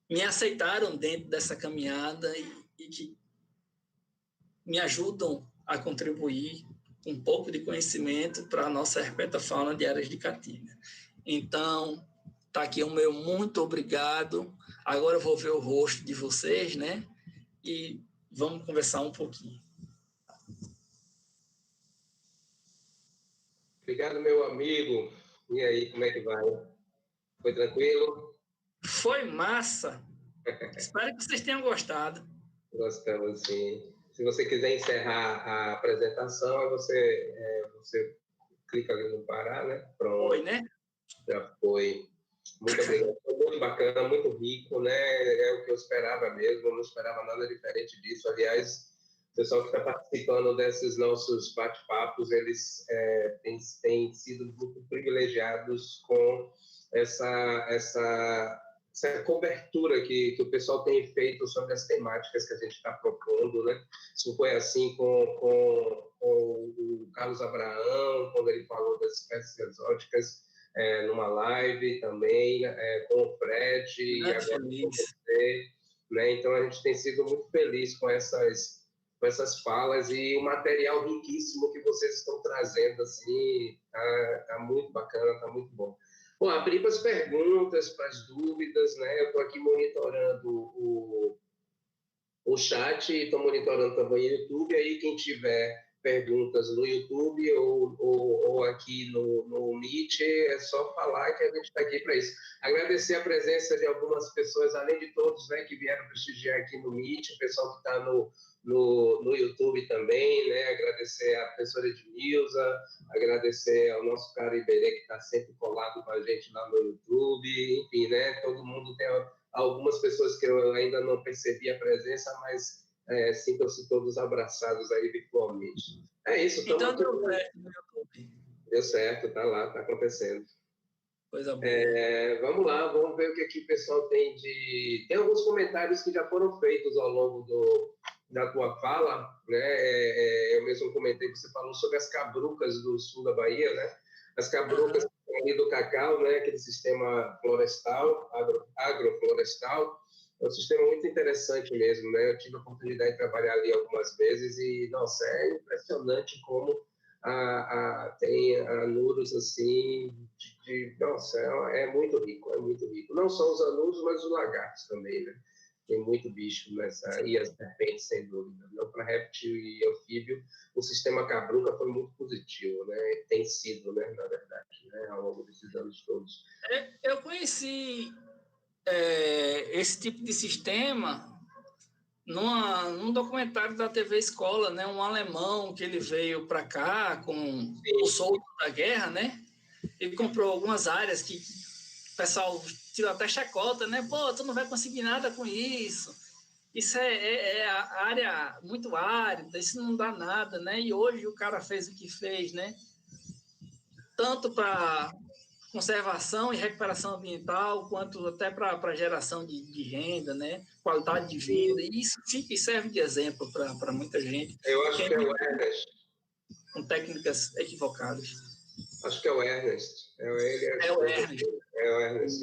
me aceitaram dentro dessa caminhada e que me ajudam a contribuir um pouco de conhecimento para a nossa herpetofauna de áreas de Caatinga. Então, está aqui o meu muito obrigado. Agora eu vou ver o rosto de vocês, né? E vamos conversar um pouquinho. Obrigado, meu amigo. E aí, como é que vai? Foi tranquilo? Foi massa. Espero que vocês tenham gostado. Gostamos, sim. Se você quiser encerrar a apresentação, você clica ali no parar, né? Pronto. Foi, né? Já foi. Muito obrigado. Foi muito bacana, muito rico, né? É o que eu esperava mesmo, eu não esperava nada diferente disso. Aliás, o pessoal que está participando desses nossos bate-papos, eles têm sido muito privilegiados com essa cobertura que o pessoal tem feito sobre as temáticas que a gente está propondo, né? Isso foi assim com o Carlos Abraão, quando ele falou das espécies exóticas, numa live também, com o Fred e agora com você, né? Então a gente tem sido muito feliz com essas falas e o material riquíssimo que vocês estão trazendo, assim, tá muito bacana, tá muito bom. Bom, abrir para as perguntas, para as dúvidas, né? Eu estou aqui monitorando o chat e estou monitorando também o YouTube. Aí, quem tiver perguntas no YouTube ou aqui no Meet, é só falar que a gente está aqui para isso. Agradecer a presença de algumas pessoas, além de todos, né, que vieram prestigiar aqui no Meet, o pessoal que está no YouTube também, né? Agradecer a professora Edmilza, agradecer ao nosso cara Iberê, que está sempre colado com a gente lá no YouTube, enfim, né? Todo mundo tem algumas pessoas que eu ainda não percebi a presença, mas sintam-se todos abraçados aí virtualmente. É isso. Então deu certo no YouTube. Deu certo, tá lá, tá acontecendo. Coisa boa. Vamos lá, vamos ver o que aqui o pessoal tem Tem alguns comentários que já foram feitos ao longo da tua fala, né? Eu mesmo comentei que você falou sobre as cabrucas do sul da Bahia, né? As cabrucas ali do cacau, né? Aquele sistema florestal, agroflorestal, é um sistema muito interessante mesmo, né? Eu tive a oportunidade de trabalhar ali algumas vezes e, nossa, é impressionante como tem anuros assim, nossa, é muito rico, é muito rico. Não só os anuros, mas os lagartos também, né? Tem muito bicho nessa, e as serpentes, sem dúvida. Não, para réptil e anfíbio, o sistema cabruca foi muito positivo, né? Tem sido, né, na verdade, né, ao longo desses anos todos. Eu conheci esse tipo de sistema num documentário da TV Escola, né? Um alemão que ele veio para cá com o soldo da guerra, né? Ele comprou algumas áreas que o pessoal tira até chacota, né? Pô, tu não vai conseguir nada com isso. Isso é a área muito árida, isso não dá nada, né? E hoje o cara fez o que fez, né? Tanto para conservação e recuperação ambiental, quanto até para geração de renda, né? Qualidade de vida. E isso fica e serve de exemplo para muita gente. Eu acho que é o Ernest. Com técnicas equivocadas. Acho que é o Ernest. É o Ernest. É o Ernest.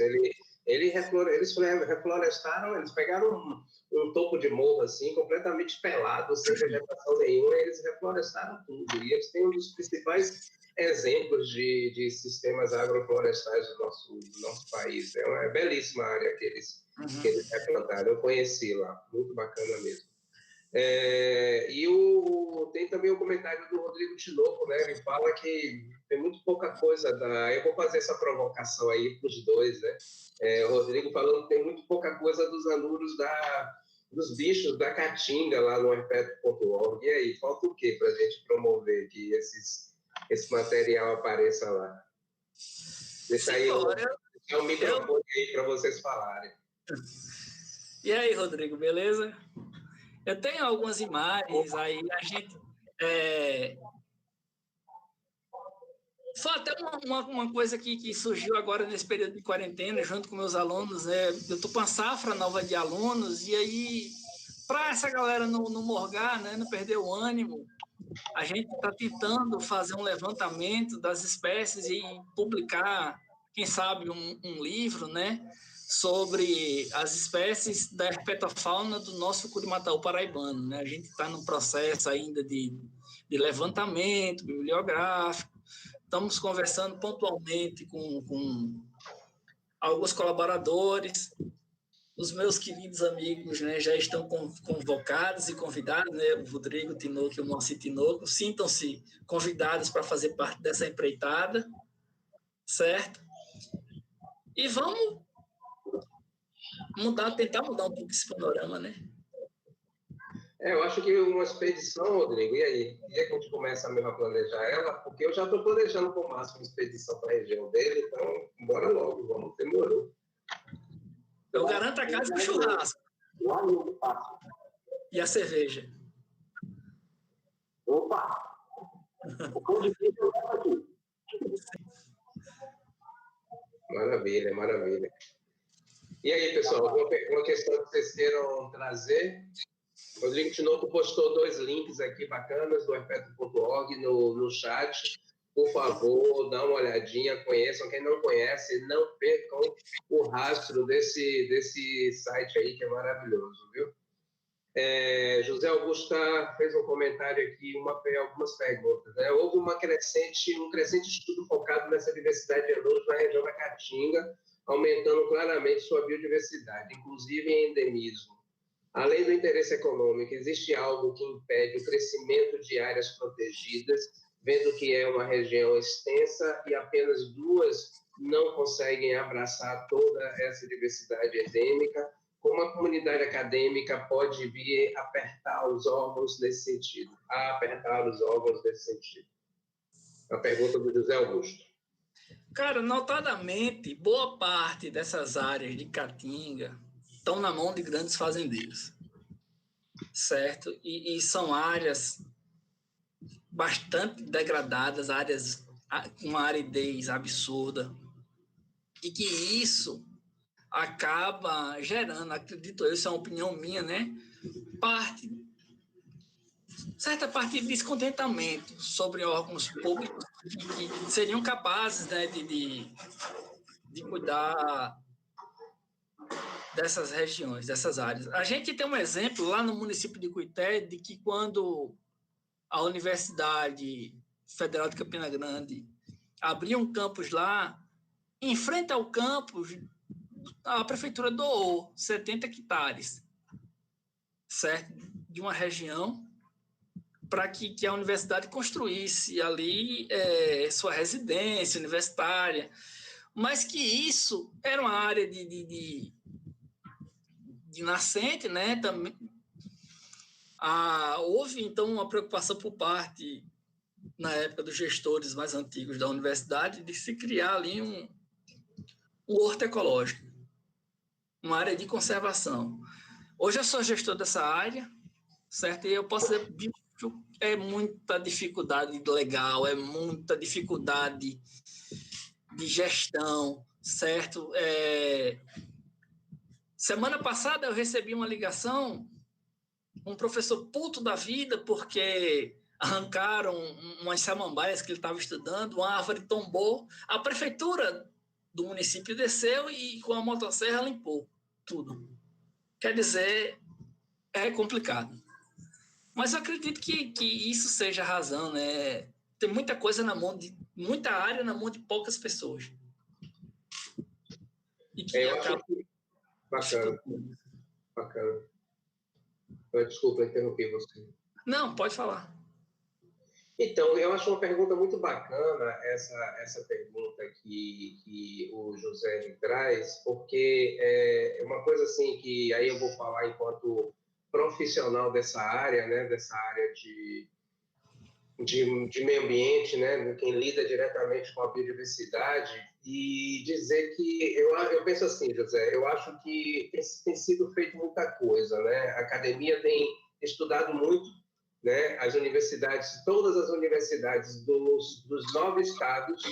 Eles reflorestaram, eles pegaram um topo de morro assim, completamente pelado, sem vegetação nenhuma, e eles reflorestaram tudo. E eles têm um dos principais exemplos de sistemas agroflorestais do nosso país. É uma belíssima área que eles replantaram. Eu conheci lá, muito bacana mesmo. Tem também o comentário do Rodrigo Tinoco, né? Ele fala que tem muito pouca coisa eu vou fazer essa provocação aí para os dois, né? O Rodrigo falando que tem muito pouca coisa dos anuros dos bichos da Caatinga lá no herpeto.org. E aí, falta o quê para a gente promover que esse material apareça lá? Deixa aí o microfone aí para vocês falarem. E aí, Rodrigo, beleza? Eu tenho algumas imagens aí, a gente... Só até uma coisa que surgiu agora nesse período de quarentena, junto com meus alunos, eu estou com uma safra nova de alunos, e aí, para essa galera não morgar, né, não perder o ânimo, a gente está tentando fazer um levantamento das espécies e publicar, quem sabe, um livro, né, sobre as espécies da herpetofauna do nosso Curimataú paraibano, né? A gente está num processo ainda de levantamento bibliográfico, estamos conversando pontualmente com alguns colaboradores, os meus queridos amigos, né, já estão convocados e convidados, né, o Rodrigo Tinoco e o Moacir Tinoco, sintam-se convidados para fazer parte dessa empreitada, certo? E vamos tentar mudar um pouco esse panorama, né? Eu acho que uma expedição, Rodrigo, e aí? E é que a gente começa mesmo a planejar ela? Porque eu já estou planejando com o Márcio uma expedição para a região dele, então bora logo, vamos, demorou. Eu garanto a casa com churrasco. E a cerveja. Opa! Maravilha, maravilha. E aí, pessoal, uma questão que vocês queiram trazer? O Rodrigo Tinoco postou 2 links aqui bacanas do herpeto.org no chat. Por favor, dá uma olhadinha, conheçam. Quem não conhece, não percam o rastro desse site aí, que é maravilhoso, viu? José Augusto fez um comentário aqui, algumas perguntas. Né? Houve um crescente estudo focado nessa diversidade de anuros na região da Caatinga, aumentando claramente sua biodiversidade, inclusive em endemismo. Além do interesse econômico, existe algo que impede o crescimento de áreas protegidas, vendo que é uma região extensa e apenas 2 não conseguem abraçar toda essa diversidade endêmica? Como a comunidade acadêmica pode vir apertar os órgãos nesse sentido? A pergunta do José Augusto. Cara, notadamente, boa parte dessas áreas de Caatinga estão na mão de grandes fazendeiros, certo? E são áreas bastante degradadas, áreas com uma aridez absurda, e que isso acaba gerando, acredito eu, isso é uma opinião minha, né? Certa parte de descontentamento sobre órgãos públicos que seriam capazes, né, de cuidar dessas regiões, dessas áreas. A gente tem um exemplo lá no município de Cuité de que quando a Universidade Federal de Campina Grande abriu um campus lá, em frente ao campus, a prefeitura doou 70 hectares, certo? De uma região para que a universidade construísse ali sua residência universitária, mas que isso era uma área de nascente, né? Também houve então uma preocupação por parte, na época dos gestores mais antigos da universidade, de se criar ali um horto ecológico, uma área de conservação. Hoje eu sou gestor dessa área, certo? E eu posso dizer que é muita dificuldade legal, é muita dificuldade de gestão, certo? Semana passada eu recebi uma ligação, um professor puto da vida, porque arrancaram umas samambaias que ele estava estudando, uma árvore tombou, a prefeitura do município desceu e com a motosserra limpou tudo. Quer dizer, é complicado. Mas eu acredito que isso seja a razão, né? Tem muita coisa na mão de muita área na mão de poucas pessoas. E que acaba... Bacana. Bacana. Desculpa, interrompi você. Não, pode falar. Então, eu acho uma pergunta muito bacana essa pergunta que o José me traz, porque é uma coisa assim que aí eu vou falar enquanto profissional dessa área, né, dessa área de meio ambiente, né, quem lida diretamente com a biodiversidade, e dizer que eu penso assim, José, eu acho que tem sido feito muita coisa, né? A academia tem estudado muito, né? As universidades, todas as universidades dos 9 estados,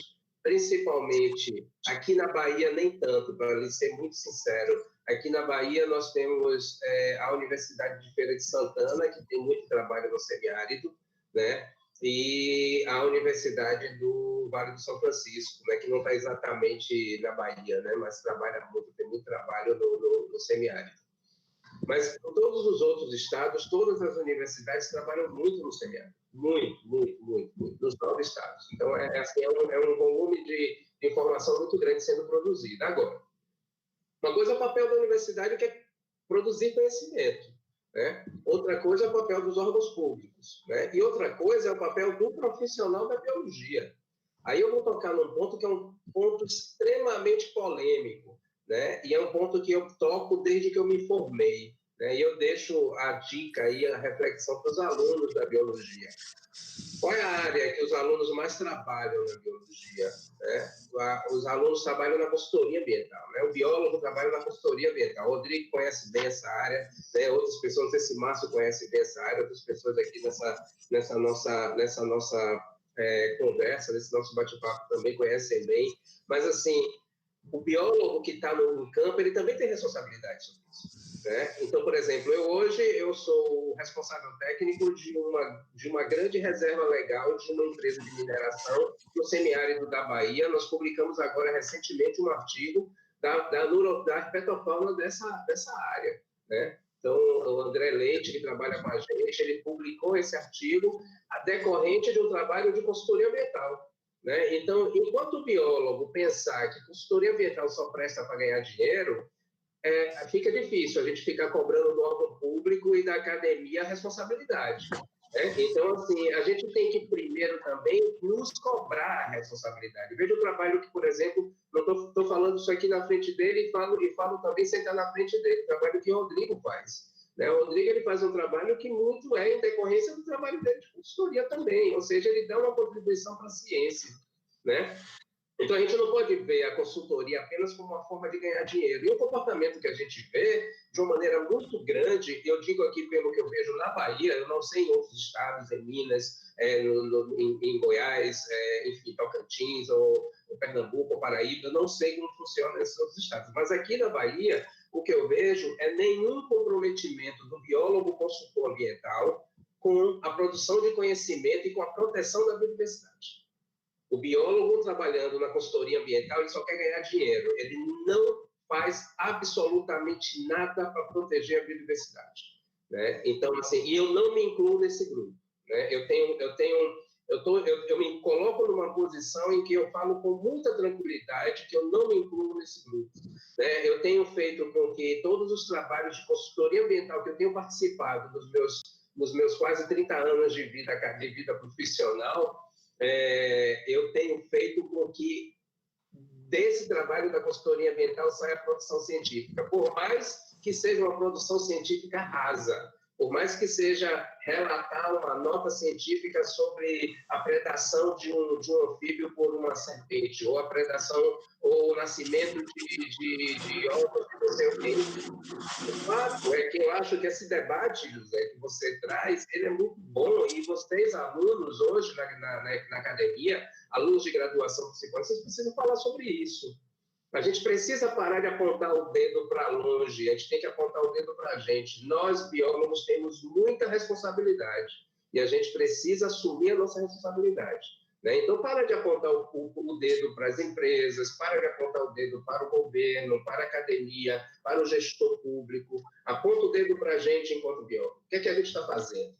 principalmente aqui na Bahia, nem tanto, para lhe ser muito sincero. Aqui na Bahia nós temos a Universidade de Feira de Santana, que tem muito trabalho no semiárido, né? E a Universidade do Vale do São Francisco, né, que não está exatamente na Bahia, né, mas trabalha muito, tem muito trabalho no semiárido. Mas todos os outros estados, todas as universidades trabalham muito no semiárido, muito, nos 9 estados. Então, é um volume de informação muito grande sendo produzida. Agora, uma coisa é o papel da universidade, que é produzir conhecimento. Né? Outra coisa é o papel dos órgãos públicos, né? E outra coisa é o papel do profissional da biologia. Aí eu vou tocar num ponto que é um ponto extremamente polêmico, né? E é um ponto que eu toco desde que eu me formei, né? E eu deixo a dica aí, a reflexão para os alunos da biologia. Qual é a área que os alunos mais trabalham na biologia? Né? Os alunos trabalham na consultoria ambiental, né? O biólogo trabalha na consultoria ambiental. O Rodrigo conhece bem essa área, né? Outras pessoas, não sei se Márcio conhece bem essa área, outras pessoas aqui nessa nossa conversa, nesse nosso bate-papo também conhecem bem. Mas, assim, o biólogo que está no campo, ele também tem responsabilidade sobre isso. Né? Então, por exemplo, hoje eu sou o responsável técnico de uma grande reserva legal de uma empresa de mineração no semiárido da Bahia. Nós publicamos agora recentemente um artigo da herpetofauna dessa área. Né? Então, o André Leite, que trabalha com a gente, ele publicou esse artigo decorrente de um trabalho de consultoria ambiental. Né? Então, enquanto o biólogo pensar que consultoria ambiental só presta para ganhar dinheiro, fica difícil a gente ficar cobrando do órgão público e da academia a responsabilidade. Né? Então, assim, a gente tem que primeiro também nos cobrar a responsabilidade. Veja o trabalho que, por exemplo, não estou falando isso aqui na frente dele e falo também sem estar na frente dele, o trabalho que o Rodrigo faz. Né? O Rodrigo ele faz um trabalho que muito é em decorrência do trabalho dele de consultoria também, ou seja, ele dá uma contribuição para a ciência. Né? Então, a gente não pode ver a consultoria apenas como uma forma de ganhar dinheiro. E o comportamento que a gente vê, de uma maneira muito grande, eu digo aqui pelo que eu vejo na Bahia, eu não sei em outros estados, em Minas, em Goiás, enfim, Tocantins, ou Pernambuco, ou Paraíba, eu não sei como funciona nesses outros estados. Mas aqui na Bahia, o que eu vejo é nenhum comprometimento do biólogo consultor ambiental com a produção de conhecimento e com a proteção da biodiversidade. O biólogo trabalhando na consultoria ambiental, ele só quer ganhar dinheiro. Ele não faz absolutamente nada para proteger a biodiversidade. Né? Então, assim, e eu não me incluo nesse grupo. Né? Eu me coloco numa posição em que eu falo com muita tranquilidade que eu não me incluo nesse grupo. Né? Eu tenho feito com que todos os trabalhos de consultoria ambiental que eu tenho participado nos meus quase 30 anos de vida profissional, eu tenho feito com que desse trabalho da consultoria ambiental saia a produção científica, por mais que seja uma produção científica rasa, Por mais que seja relatar uma nota científica sobre a predação de um anfíbio por uma serpente, ou a predação, ou o nascimento de ovos de não sei o quê. O fato é que eu acho que esse debate, José, que você traz, ele é muito bom, e vocês, alunos, hoje na academia, alunos de graduação psicológica, vocês precisam falar sobre isso. A gente precisa parar de apontar o dedo para longe, a gente tem que apontar o dedo para a gente. Nós, biólogos, temos muita responsabilidade e a gente precisa assumir a nossa responsabilidade. Né? Então, para de apontar o dedo para as empresas, para de apontar o dedo para o governo, para a academia, para o gestor público. Aponta o dedo para a gente enquanto biólogo. O que é que a gente está fazendo?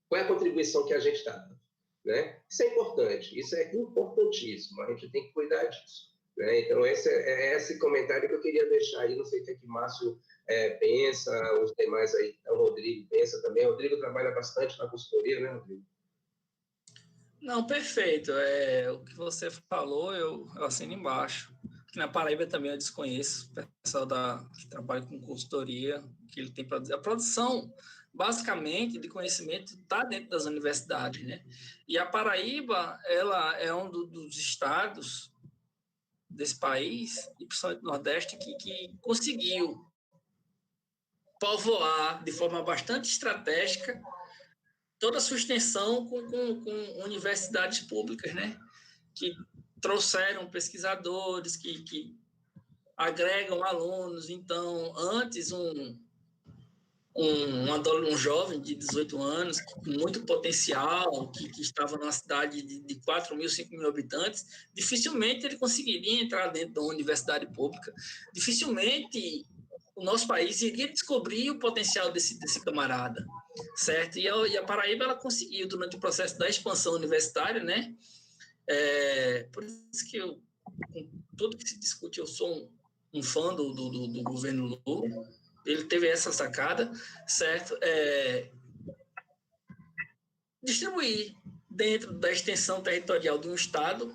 Qual é a contribuição que a gente está dando? Né? Isso é importante, isso é importantíssimo, a gente tem que cuidar disso. Né? Então, esse comentário que eu queria deixar aí, não sei o que Márcio pensa, os demais aí, o Rodrigo pensa também. O Rodrigo trabalha bastante na consultoria, né, Rodrigo? Não, perfeito. O que você falou, eu assino embaixo. Aqui na Paraíba também eu desconheço o pessoal que trabalha com consultoria, que ele tem produzido. A produção, basicamente, de conhecimento está dentro das universidades, né? E a Paraíba, ela é um dos estados desse país, e principalmente do Nordeste, que conseguiu povoar de forma bastante estratégica toda a sua extensão com universidades públicas, né? Que trouxeram pesquisadores, que agregam alunos. Então, antes, um jovem de 18 anos, com muito potencial, que estava numa cidade de 4 mil, 5 mil habitantes, dificilmente ele conseguiria entrar dentro da universidade pública. Dificilmente o nosso país iria descobrir o potencial desse camarada, certo? E a Paraíba, ela conseguiu, durante o processo da expansão universitária, né? Por isso que com tudo que se discute, eu sou um fã do governo Lula. Ele teve essa sacada, certo? Distribuir dentro da extensão territorial de um estado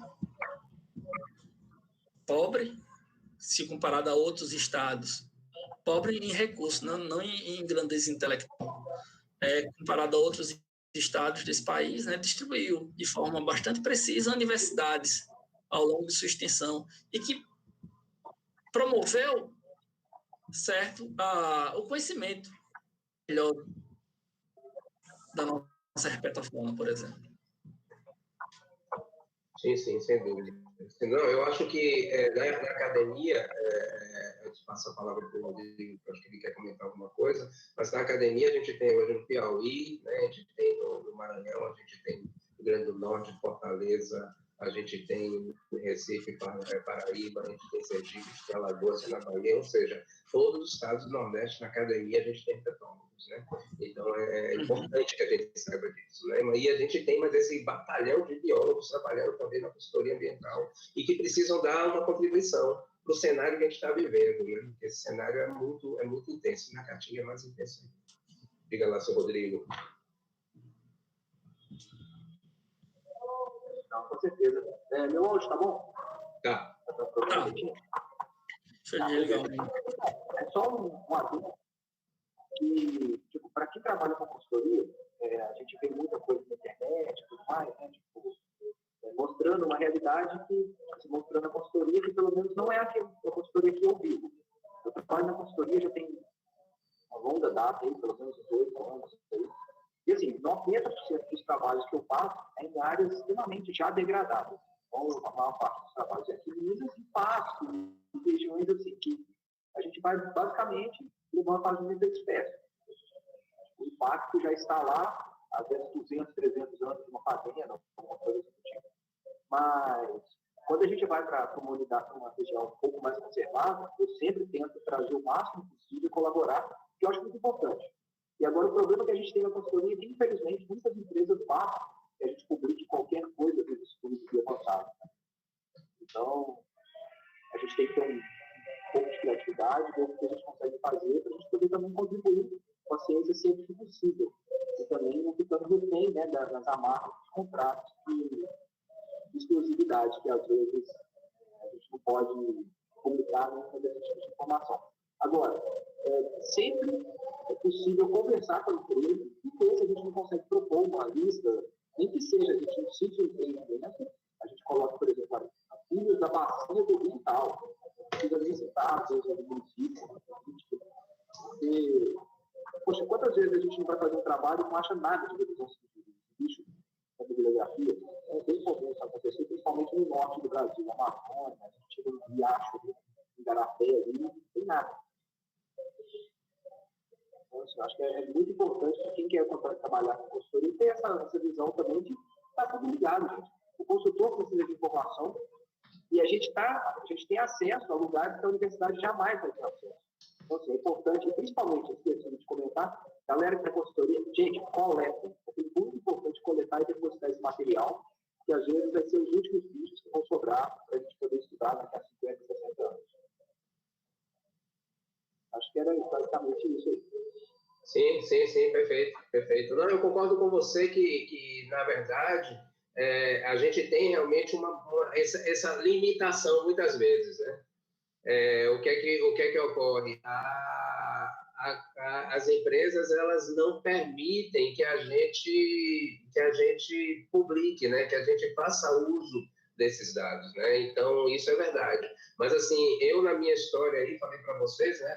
pobre, se comparado a outros estados, pobre em recursos, não em grandeza intelectual, comparado a outros estados desse país, né, distribuiu de forma bastante precisa universidades ao longo de sua extensão e que promoveu, certo, o conhecimento melhor da nossa herpetofauna, por exemplo. Sim, sem dúvida. Não, eu acho que na academia, antes de passar a palavra para o Rodrigo, acho que ele quer comentar alguma coisa, mas na academia a gente tem hoje no Piauí, né, a gente tem no Maranhão, a gente tem no Rio Grande do Norte, Fortaleza, a gente tem Recife, Paraíba, a gente tem Sergipe, Alagoas, na Bahia, ou seja, todos os estados do Nordeste, na academia, a gente tem herpetólogos, né? Então, é importante que a gente saiba disso, né? E a gente tem mais esse batalhão de biólogos trabalhando também na consultoria ambiental e que precisam dar uma contribuição para o cenário que a gente está vivendo, né? Esse cenário é muito intenso, na Caatinga é mais intenso. Diga lá, seu Rodrigo. Não, com certeza. Meu áudio tá bom? Tá. Deixa eu desligar. É só um adendo que, tipo, para quem trabalha com consultoria, a gente vê muita coisa na internet e tudo mais, né? Tipo, mostrando uma realidade mostrando a consultoria que pelo menos não é a consultoria que eu vivo. Eu trabalho na consultoria já tem uma longa data, aí, pelo menos 8 anos. E assim, 90% dos trabalhos que eu faço é em áreas extremamente já degradadas. Então, a maior parte dos trabalhos é aqui em Minas e Pasto, em regiões assim, que a gente vai basicamente levar a fazenda da espécie. O impacto já está lá, às vezes 200, 300 anos de uma fazenda, alguma coisa do tipo. Mas, quando a gente vai para uma unidade, para uma região um pouco mais conservada, eu sempre tento trazer o máximo possível e colaborar, que eu acho muito importante. E agora o problema que a gente tem na consultoria é que, infelizmente, muitas empresas passam que a gente publique qualquer coisa dos estudos que avançaram. Então, a gente tem que ter um pouco de criatividade, ver o que a gente consegue fazer para a gente poder também contribuir com a ciência sempre que possível. E também não ficando refém, né, das amarras dos contratos de exclusividade, que às vezes a gente não pode publicar nenhuma desse tipo de informação. Agora, sempre é possível conversar com a empresa e ver se a gente não consegue propor uma lista, nem que seja, a gente não cite o empreendimento, a gente coloca, por exemplo, a filhos da bacia do ambiental, precisa visitar, às vezes, do município, porque, poxa, quantas vezes a gente não vai fazer um trabalho e não acha nada de revisão científica, bicho, na bibliografia? É bem comum isso acontecer, principalmente no norte do Brasil, na Amazônia, a gente chega no riacho, em Garapé, ali, não tem nada. Então, assim, eu acho que é muito importante para quem quer trabalhar com consultoria ter essa visão também de estar tudo ligado, gente. O consultor precisa de informação e a gente tem acesso a lugares que a universidade jamais vai ter acesso. Então, assim, é importante, principalmente, esqueci de comentar, galera que tem consultoria, gente, coleta. É muito importante coletar e depositar esse material, que às vezes vai ser os últimos bichos que vão sobrar para a gente poder estudar daqui a 50, 60 anos. Acho que era basicamente isso aí. Sim, perfeito. Não, eu concordo com você que na verdade, a gente tem realmente essa limitação muitas vezes, né? O que é que ocorre? As empresas, elas não permitem que a gente publique, né? Que a gente faça uso desses dados, né? Então, isso é verdade. Mas, assim, eu, na minha história aí, falei para vocês, né?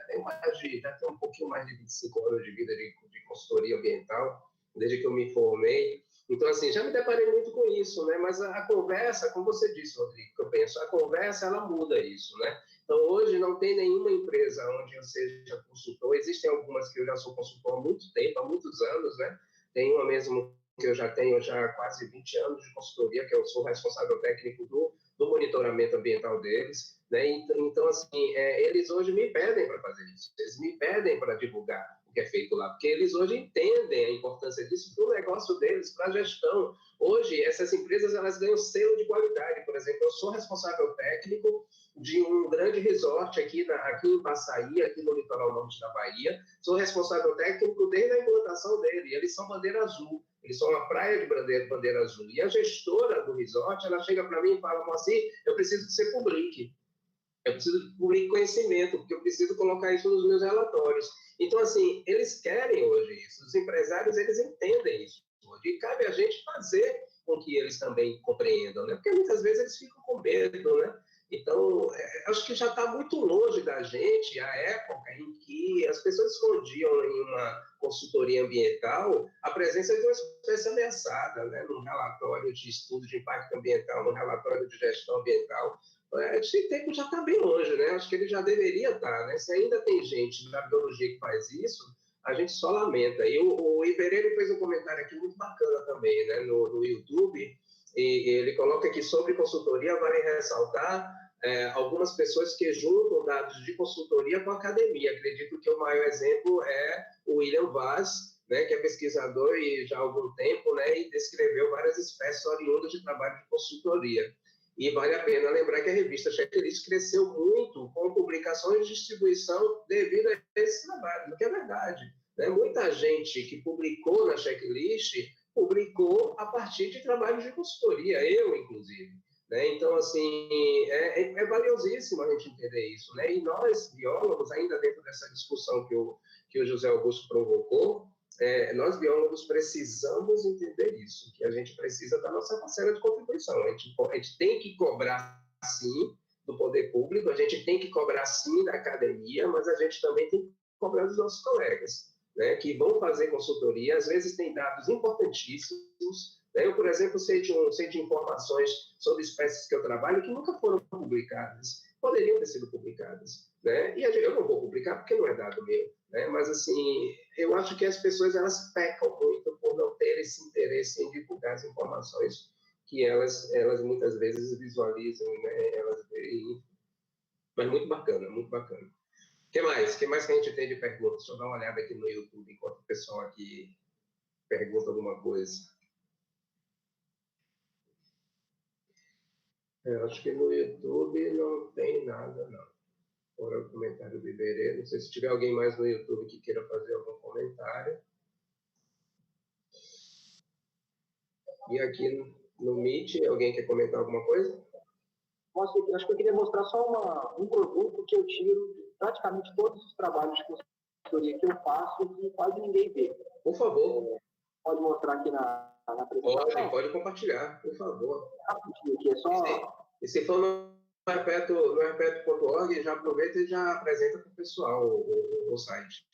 Já tenho um pouquinho mais de 25 anos de vida de consultoria ambiental, desde que eu me formei. Então, assim, já me deparei muito com isso, né? Mas a conversa, como você disse, Rodrigo, que eu penso, a conversa, ela muda isso, né? Então, hoje não tem nenhuma empresa onde eu seja consultor. Existem algumas que eu já sou consultor há muito tempo, há muitos anos, né? Tem uma mesmo que eu já tenho quase 20 anos de consultoria, que eu sou responsável técnico do monitoramento ambiental deles, né? Então, assim, eles hoje me pedem para fazer isso. Eles me pedem para divulgar o que é feito lá, porque eles hoje entendem a importância disso para o negócio deles, para a gestão. Hoje, essas empresas, elas ganham selo de qualidade. Por exemplo, eu sou responsável técnico de um grande resort aqui em Passaí, aqui no litoral norte da Bahia. Sou responsável técnico desde a implantação dele. Eles são bandeira azul. Eles são uma praia de bandeira azul. E a gestora do resort, ela chega para mim e fala, Moacir, eu preciso que você publique. Eu preciso de publicar conhecimento, porque eu preciso colocar isso nos meus relatórios. Então, assim, eles querem hoje isso. Os empresários, eles entendem isso hoje. E cabe a gente fazer com que eles também compreendam, né? Porque muitas vezes eles ficam com medo, né? Então, acho que já está muito longe da gente a época em que as pessoas escondiam em uma consultoria ambiental a presença de uma espécie ameaçada, né? Num relatório de estudo de impacto ambiental, num relatório de gestão ambiental. Esse tempo já está bem longe, né? Acho que ele já deveria estar, né? Se ainda tem gente na biologia que faz isso, a gente só lamenta. E o Iberê fez um comentário aqui muito bacana também, né? No YouTube, e ele coloca que sobre consultoria vale ressaltar algumas pessoas que juntam dados de consultoria com a academia. Acredito que o maior exemplo é o William Vaz, né, que é pesquisador e já há algum tempo, né, e descreveu várias espécies oriundas de trabalho de consultoria. E vale a pena lembrar que a revista Checklist cresceu muito com publicações de distribuição devido a esse trabalho, o que é verdade, né? Muita gente que publicou na Checklist publicou a partir de trabalhos de consultoria, eu, inclusive. Né? Então, assim, é valiosíssimo a gente entender isso. Né? E nós, biólogos, ainda dentro dessa discussão que o José Augusto provocou, nós, biólogos, precisamos entender isso, que a gente precisa da nossa parcela de contribuição. A gente tem que cobrar, sim, do poder público, a gente tem que cobrar, sim, da academia, mas a gente também tem que cobrar dos nossos colegas, né, que vão fazer consultoria. Às vezes tem dados importantíssimos. Eu, por exemplo, sei de informações sobre espécies que eu trabalho que nunca foram publicadas, poderiam ter sido publicadas, né? E eu não vou publicar porque não é dado meu, né? Mas, assim, eu acho que as pessoas, elas pecam muito por não ter esse interesse em divulgar as informações que elas muitas vezes visualizam, né? Elas veem. Mas muito bacana, muito bacana. O que mais? O que mais que a gente tem de perguntas? Deixa eu dar uma olhada aqui no YouTube, enquanto o pessoal aqui pergunta alguma coisa. Acho que no YouTube não tem nada, não. Fora o comentário do Iberê. Não sei se tiver alguém mais no YouTube que queira fazer algum comentário. E aqui no Meet, alguém quer comentar alguma coisa? Acho que eu queria mostrar só um produto que eu tiro de praticamente todos os trabalhos de consultoria que eu faço que quase ninguém vê. Por favor. Pode mostrar aqui na apresentação? Pode compartilhar, por favor. Rapidinho aqui, é só... E se for no repeto.org, já aproveita e já apresenta para o pessoal o site.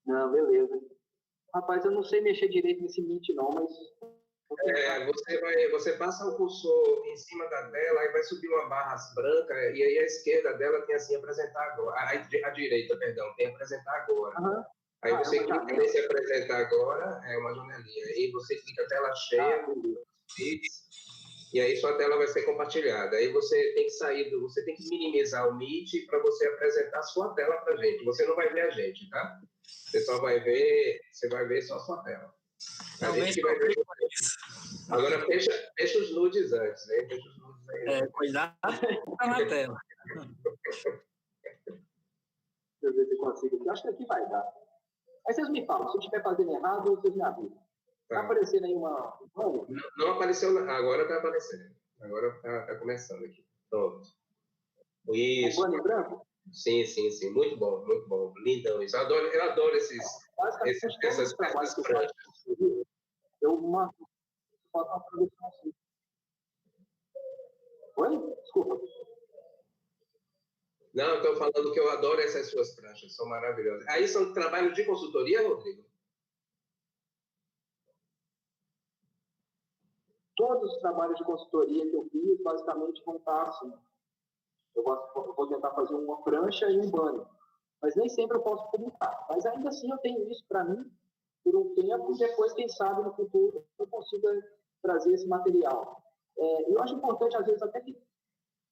Não, beleza. Rapaz, eu não sei mexer direito nesse Meet, não, mas... Você passa o cursor em cima da tela, aí vai subir uma barra branca, e aí a esquerda dela tem assim, apresentar agora. A direita, perdão, tem apresentar agora. Uhum. Aí você clica nesse apresentar agora, é uma janelinha. Aí você clica tela cheia, e aí sua tela vai ser compartilhada. Aí você tem que você tem que minimizar o Meet para você apresentar a sua tela para a gente. Você não vai ver a gente, tá? Você vai ver só a sua tela. A gente vai ver. Agora fecha os nudes antes, né? Fecha os nudes aí. Cuidado tá na tela. Deixa eu ver se eu consigo aqui. Acho que aqui vai dar. Aí vocês me falam, se eu estiver fazendo errado, vocês me avisam. Tá aparecendo aí uma... Não apareceu, agora está aparecendo. Agora está começando aqui. Pronto. Isso. Um branco? Sim. Muito bom. Lindão isso. Eu adoro essas trabalhos que eu faço. Eu faço uma produção assim. Oi? Desculpa. Não, estou falando que eu adoro essas suas pranchas, são maravilhosas. Aí são trabalhos de consultoria, Rodrigo? Todos os trabalhos de consultoria que eu fiz, basicamente, vão estar assim. Eu vou tentar fazer uma prancha e um banner. Mas nem sempre eu posso publicar. Mas ainda assim eu tenho isso para mim por um tempo e depois, quem sabe, no futuro eu consiga trazer esse material. Eu acho importante, às vezes, até que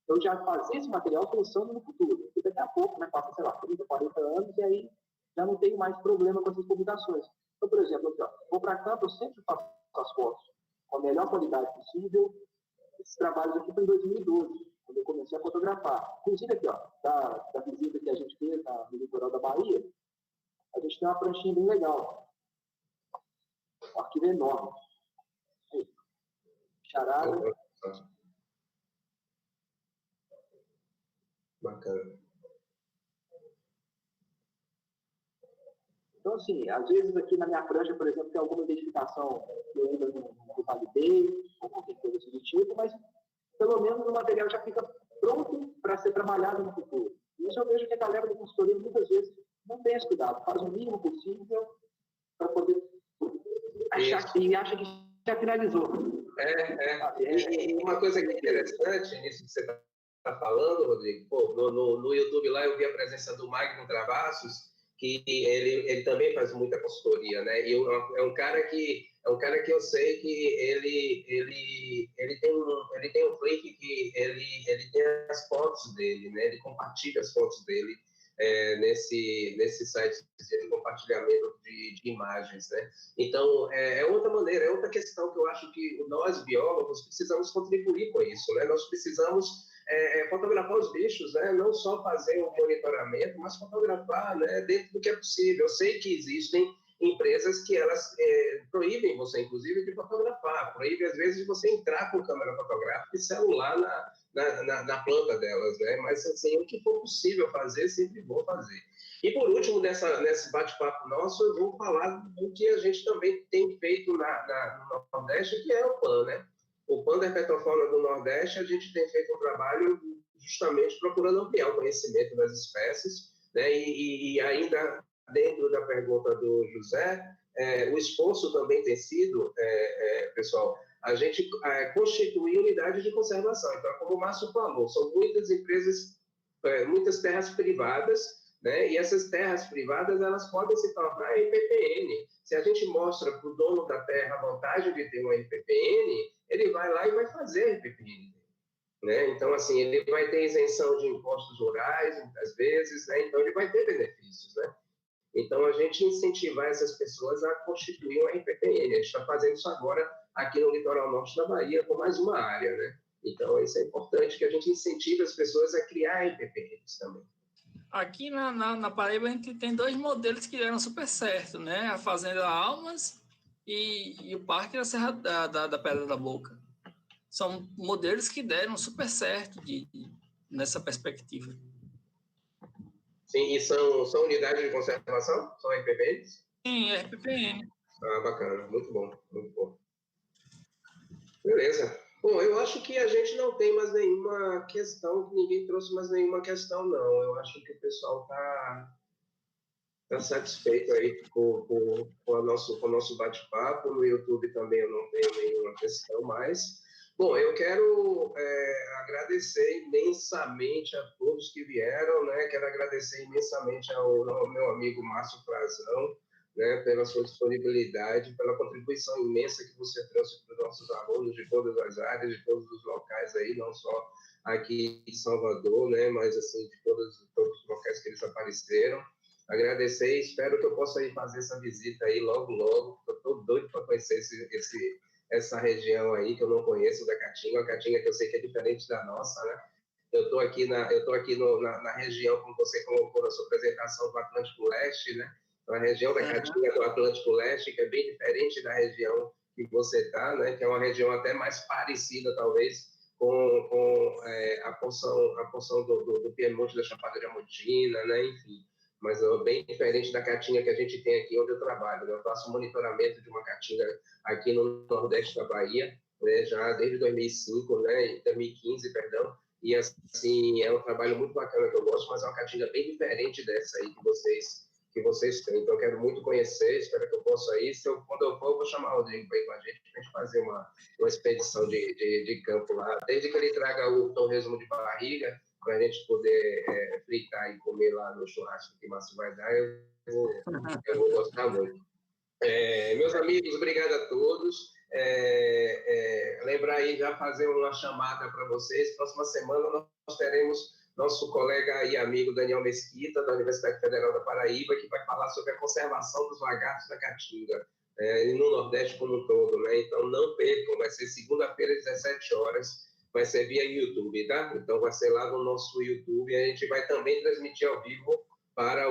eu já fazer esse material pensando no futuro. Porque daqui a pouco, né, passa, sei lá, 30, 40 anos e aí já não tenho mais problema com essas publicações. Então, por exemplo, aqui, ó, vou para campo, eu sempre faço as fotos com a melhor qualidade possível. Esses trabalhos aqui foi em 2012, quando eu comecei a fotografar. Inclusive aqui, ó, da visita que a gente fez no litoral da Bahia, a gente tem uma pranchinha bem legal. Um arquivo enorme. Aí. Charada. Bacana. Então, assim, às vezes aqui na minha prancha, por exemplo, tem alguma identificação que eu ainda não validei, ou qualquer coisa assim do tipo, mas pelo menos o material já fica pronto para ser trabalhado no futuro. Isso eu vejo que a galera da consultoria muitas vezes não tem esse cuidado, faz o mínimo possível para poder achar que acha que já finalizou. E uma coisa que é interessante nisso que você está falando, Rodrigo, pô, no YouTube lá eu vi a presença do Magno Travassos, que ele também faz muita consultoria, né? E é um cara que eu sei que ele tem um clique que ele tem as fotos dele, né? Ele compartilha as fotos dele nesse site de compartilhamento de imagens, né? Então é outra maneira, é outra questão que eu acho que nós biólogos precisamos contribuir com isso, né? Nós precisamos fotografar os bichos, né? Não só fazer o monitoramento, mas fotografar, né? Dentro do que é possível. Eu sei que existem empresas que elas proíbem você, inclusive, de fotografar, proíbem, às vezes, de você entrar com câmera fotográfica e celular na planta delas, né? Mas, assim, o que for possível fazer, sempre vou fazer. E, por último, nesse bate-papo nosso, eu vou falar do que a gente também tem feito no Nordeste, que é o PAN, né? O PAN da Herpetofauna do Nordeste, a gente tem feito um trabalho justamente procurando ampliar o conhecimento das espécies, né? E ainda dentro da pergunta do José, o esforço também tem sido, pessoal, a gente constituir unidade de conservação. Então, como o Márcio falou, são muitas empresas, muitas terras privadas, né? E essas terras privadas, elas podem se tornar RPPN. Se a gente mostra para o dono da terra a vantagem de ter um RPPN, ele vai lá e vai fazer RPPN. Né? Então, assim, ele vai ter isenção de impostos rurais, muitas vezes, né? Então ele vai ter benefícios, né? Então, a gente incentivar essas pessoas a constituir um RPPN. A gente está fazendo isso agora aqui no litoral norte da Bahia, com mais uma área, né? Então, isso é importante, que a gente incentive as pessoas a criar RPPNs também. Aqui na Paraíba, a gente tem 2 modelos que deram super certo, né? A Fazenda Almas e o Parque da Serra da Pedra da Boca. São modelos que deram super certo nessa perspectiva. Sim, e são unidades de conservação? São RPPNs? Sim, RPPN. Ah, bacana, muito bom, muito bom. Beleza. Bom, eu acho que a gente não tem mais nenhuma questão, ninguém trouxe mais nenhuma questão, não. Eu acho que o pessoal está satisfeito aí com o nosso bate-papo. No YouTube também eu não tenho nenhuma questão mais. Bom, eu quero agradecer imensamente a todos que vieram, né? Quero agradecer imensamente ao meu amigo Márcio Frazão, né, pela sua disponibilidade, pela contribuição imensa que você trouxe para os nossos alunos de todas as áreas, de todos os locais aí, não só aqui em Salvador, né, mas assim de todos os locais que eles apareceram. Agradecer e espero que eu possa ir fazer essa visita aí logo, logo. Estou doido para conhecer essa região aí que eu não conheço da Caatinga, a Caatinga que eu sei que é diferente da nossa, né? Eu estou aqui na região, como você colocou na sua apresentação, do Atlântico Leste, né? A região da Caatinga do Atlântico Leste, que é bem diferente da região que você está, né? Que é uma região até mais parecida, talvez, com a porção do Piemonte, da Chapada Diamantina, né? Enfim, mas é bem diferente da Caatinga que a gente tem aqui onde eu trabalho, né? Eu faço monitoramento de uma Caatinga aqui no Nordeste da Bahia, né? Já desde 2005, né? 2015, perdão, e assim, é um trabalho muito bacana que eu gosto, mas é uma Caatinga bem diferente dessa aí que vocês têm. Então, eu quero muito conhecer, espero que eu possa ir. Quando eu for, eu vou chamar o Rodrigo para ir com a gente fazer uma expedição de campo lá, desde que ele traga o torresmo de barriga, para a gente poder fritar e comer lá no churrasco que o Márcio vai dar, eu vou gostar muito. Meus amigos, obrigado a todos. Lembrar aí, já fazer uma chamada para vocês. Próxima semana nós teremos nosso colega e amigo Daniel Mesquita, da Universidade Federal da Paraíba, que vai falar sobre a conservação dos lagartos da Caatinga, e no Nordeste como um todo, né? Então, não percam, vai ser segunda-feira, às 17 horas, vai ser via YouTube, tá? Então, vai ser lá no nosso YouTube, a gente vai também transmitir ao vivo para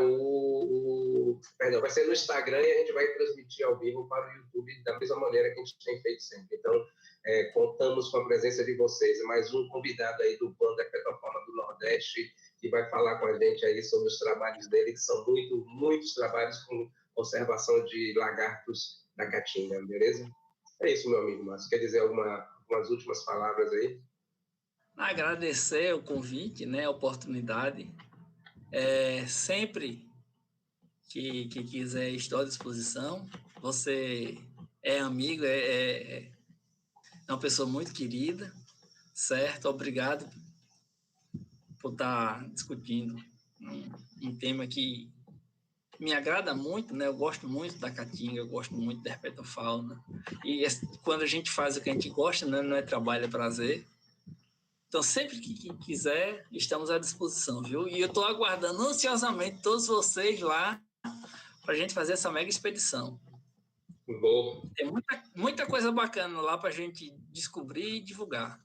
perdão, vai ser no Instagram e a gente vai transmitir ao vivo para o YouTube da mesma maneira que a gente tem feito sempre. Então, contamos com a presença de vocês. Mais um convidado aí do Plano da Herpetofauna do Nordeste, que vai falar com a gente aí sobre os trabalhos dele, que são muitos trabalhos com conservação de lagartos da Caatinga, beleza? É isso, meu amigo Márcio. Quer dizer algumas últimas palavras aí? Agradecer o convite, né, a oportunidade. Sempre que quiser, estou à disposição. Você é amigo, é uma pessoa muito querida, certo? Obrigado por estar discutindo um tema que me agrada muito, né? Eu gosto muito da Caatinga, eu gosto muito da herpetofauna. E quando a gente faz o que a gente gosta, né? Não é trabalho, é prazer. Então, sempre que quiser, estamos à disposição, viu? E eu estou aguardando ansiosamente todos vocês lá para a gente fazer essa mega expedição. Vou. Tem muita coisa bacana lá para a gente descobrir e divulgar.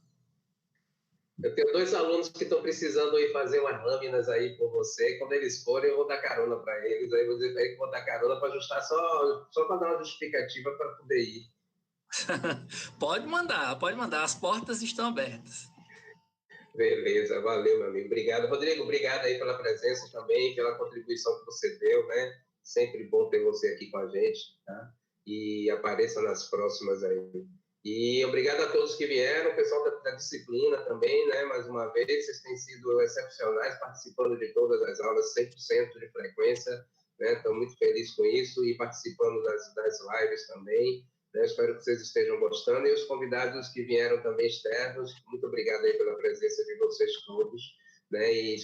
Eu tenho 2 alunos que estão precisando ir fazer umas lâminas aí com você. Quando eles forem, eu vou dar carona para eles. Aí eu vou dizer para eles que vou dar carona para ajustar só para dar uma justificativa para poder ir. Pode mandar. As portas estão abertas. Beleza, valeu, meu amigo. Obrigado. Rodrigo, obrigado aí pela presença também, pela contribuição que você deu, né? Sempre bom ter você aqui com a gente, tá? E apareça nas próximas aí. E obrigado a todos que vieram, o pessoal da disciplina também, né? Mais uma vez, vocês têm sido excepcionais, participando de todas as aulas, 100% de frequência, né? Estou muito feliz com isso e participando das lives também. Né? Espero que vocês estejam gostando. E os convidados que vieram também externos, muito obrigado aí pela presença de vocês todos. Né? E